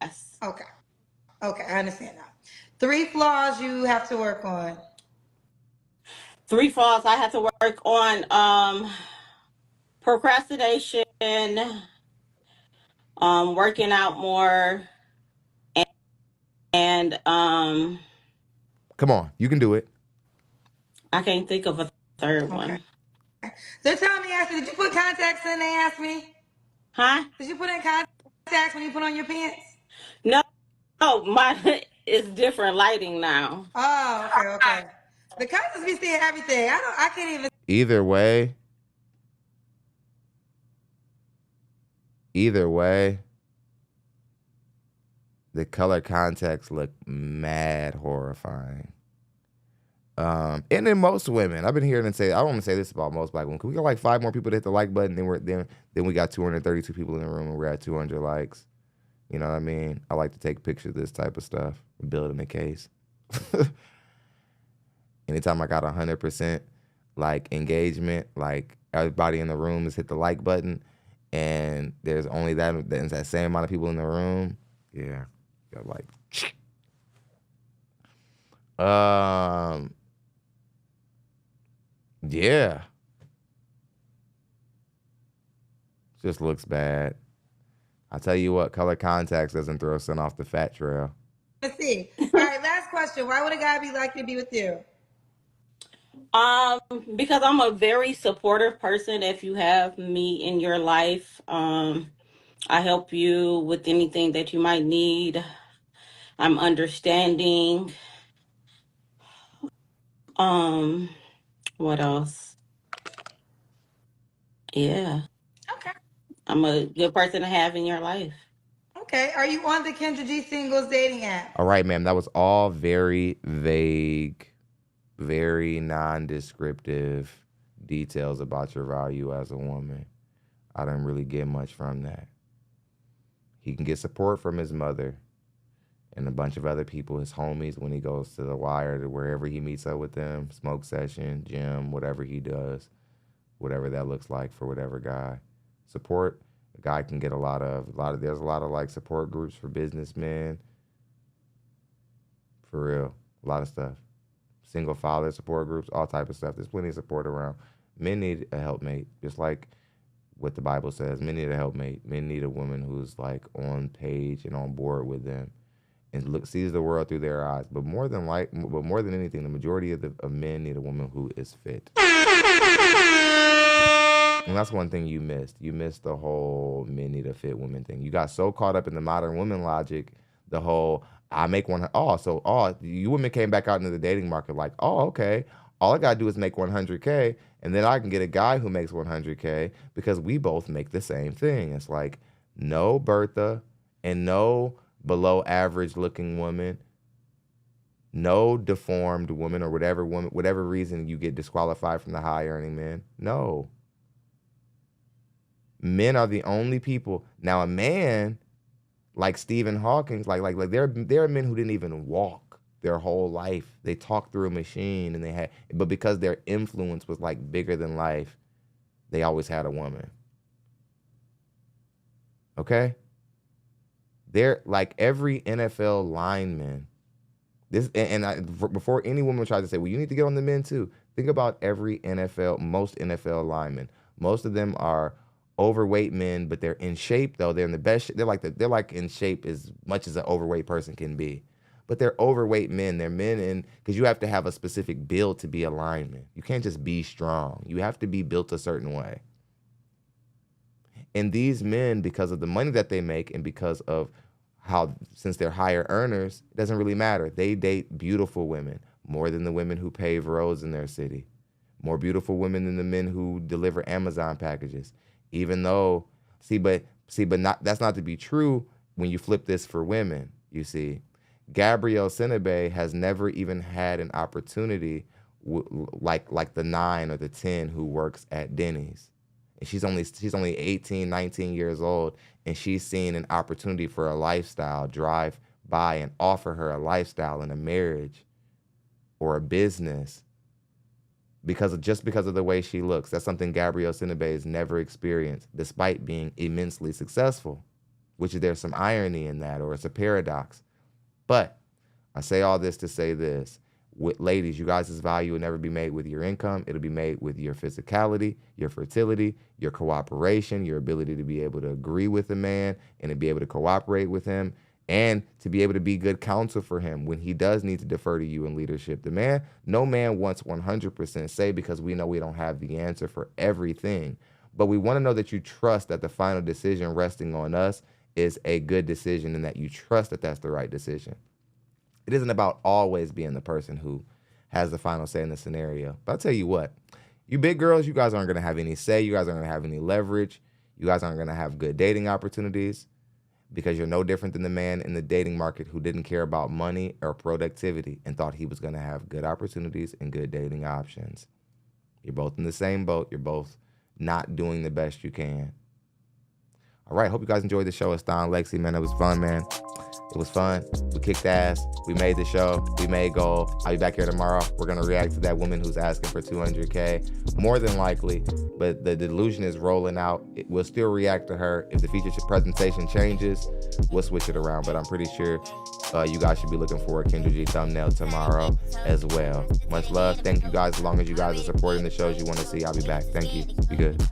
Yes. Okay, I understand now. 3 flaws you have to work on. 3 flaws I have to work on: procrastination, working out more, and come on, you can do it. I can't think of a third one. So tell me, Ashley, did you put contacts in? They asked me. Huh? Did you put in contacts when you put on your pants? No, my it's different lighting now. Oh, okay. The contacts be seeing everything. I can't even. Either way, the color contacts look mad horrifying. And then most women, I've been hearing them say, I don't want to say this about most black women. Can we get like 5 more people to hit the like button? Then we got 232 people in the room and we're at 200 likes. You know what I mean? I like to take pictures of this type of stuff and build in a case. Anytime I got 100% like engagement, like everybody in the room has hit the like button, and there's only that same amount of people in the room. Yeah, got like. Yeah. Just looks bad. I'll tell you what, color contacts doesn't throw sin off the fat trail. Let's see. All right, last question. Why would a guy be likely to be with you? Because I'm a very supportive person. If you have me in your life, I help you with anything that you might need. I'm understanding. What else? Yeah. Okay. I'm a good person to have in your life. Okay. Are you on the Kendra G Singles dating app? All right, ma'am. That was all very vague, very non-descriptive details about your value as a woman. I didn't really get much from that. He can get support from his mother and a bunch of other people, his homies, when he goes to the wire, to wherever he meets up with them, smoke session, gym, whatever he does, whatever that looks like for whatever guy. Support, a guy can get there's a lot of like support groups for businessmen. For real, a lot of stuff. Single father support groups, all type of stuff. There's plenty of support around. Men need a helpmate, just like what the Bible says. Men need a helpmate. Men need a woman who's like on page and on board with them, and sees the world through their eyes. But more than anything, the majority of men need a woman who is fit. And that's one thing you missed. You missed the whole men need a fit woman thing. You got so caught up in the modern woman logic, the whole I make one. You women came back out into the dating market like, okay, all I gotta do is make 100K, and then I can get a guy who makes 100K because we both make the same thing. It's like no Bertha and no below average looking woman, no deformed woman or whatever reason you get disqualified from the high earning men. No. Men are the only people. Now a man like Stephen Hawking, like there are men who didn't even walk their whole life. They talked through a machine, and but because their influence was like bigger than life, they always had a woman. Okay? They're like every NFL lineman. Before any woman tries to say, well, you need to get on the men too. Think about most NFL linemen. Most of them are overweight men, but they're in shape though. They're in the best. They're like in shape as much as an overweight person can be. but they're overweight men. They're men in, because you have to have a specific build to be a lineman. You can't just be strong. You have to be built a certain way. And these men, because of the money that they make and because of how, since they're higher earners, it doesn't really matter. They date beautiful women more than the women who pave roads in their city, more beautiful women than the men who deliver Amazon packages. Even though, but not, that's not to be true when you flip this for women. You see, Gabrielle Sidibe has never even had an opportunity like the 9 or the 10 who works at Denny's. And she's only 18, 19 years old, and she's seen an opportunity for a lifestyle drive by and offer her a lifestyle and a marriage or a business because of the way she looks. That's something Gabrielle Sidibe has never experienced, despite being immensely successful, which there's some irony in that, or it's a paradox. But I say all this to say this. Ladies, you guys' value will never be made with your income. It'll be made with your physicality, your fertility, your cooperation, your ability to be able to agree with a man and to be able to cooperate with him and to be able to be good counsel for him when he does need to defer to you in leadership. No man wants 100% say, because we know we don't have the answer for everything. But we want to know that you trust that the final decision resting on us is a good decision and that you trust that that's the right decision. It isn't about always being the person who has the final say in the scenario. But I'll tell you what, you big girls, you guys aren't going to have any say. You guys aren't going to have any leverage. You guys aren't going to have good dating opportunities because you're no different than the man in the dating market who didn't care about money or productivity and thought he was going to have good opportunities and good dating options. You're both in the same boat. You're both not doing the best you can. All right, hope you guys enjoyed the show. It's ThonLexy, man. It was fun, man. It was fun. We kicked ass. We made the show. We made gold. I'll be back here tomorrow. We're going to react to that woman who's asking for $200K, more than likely. But the delusion is rolling out. We'll still react to her. If the feature presentation changes, we'll switch it around. But I'm pretty sure you guys should be looking for a Kendra G thumbnail tomorrow as well. Much love. Thank you guys. As long as you guys are supporting the shows you want to see, I'll be back. Thank you. Be good.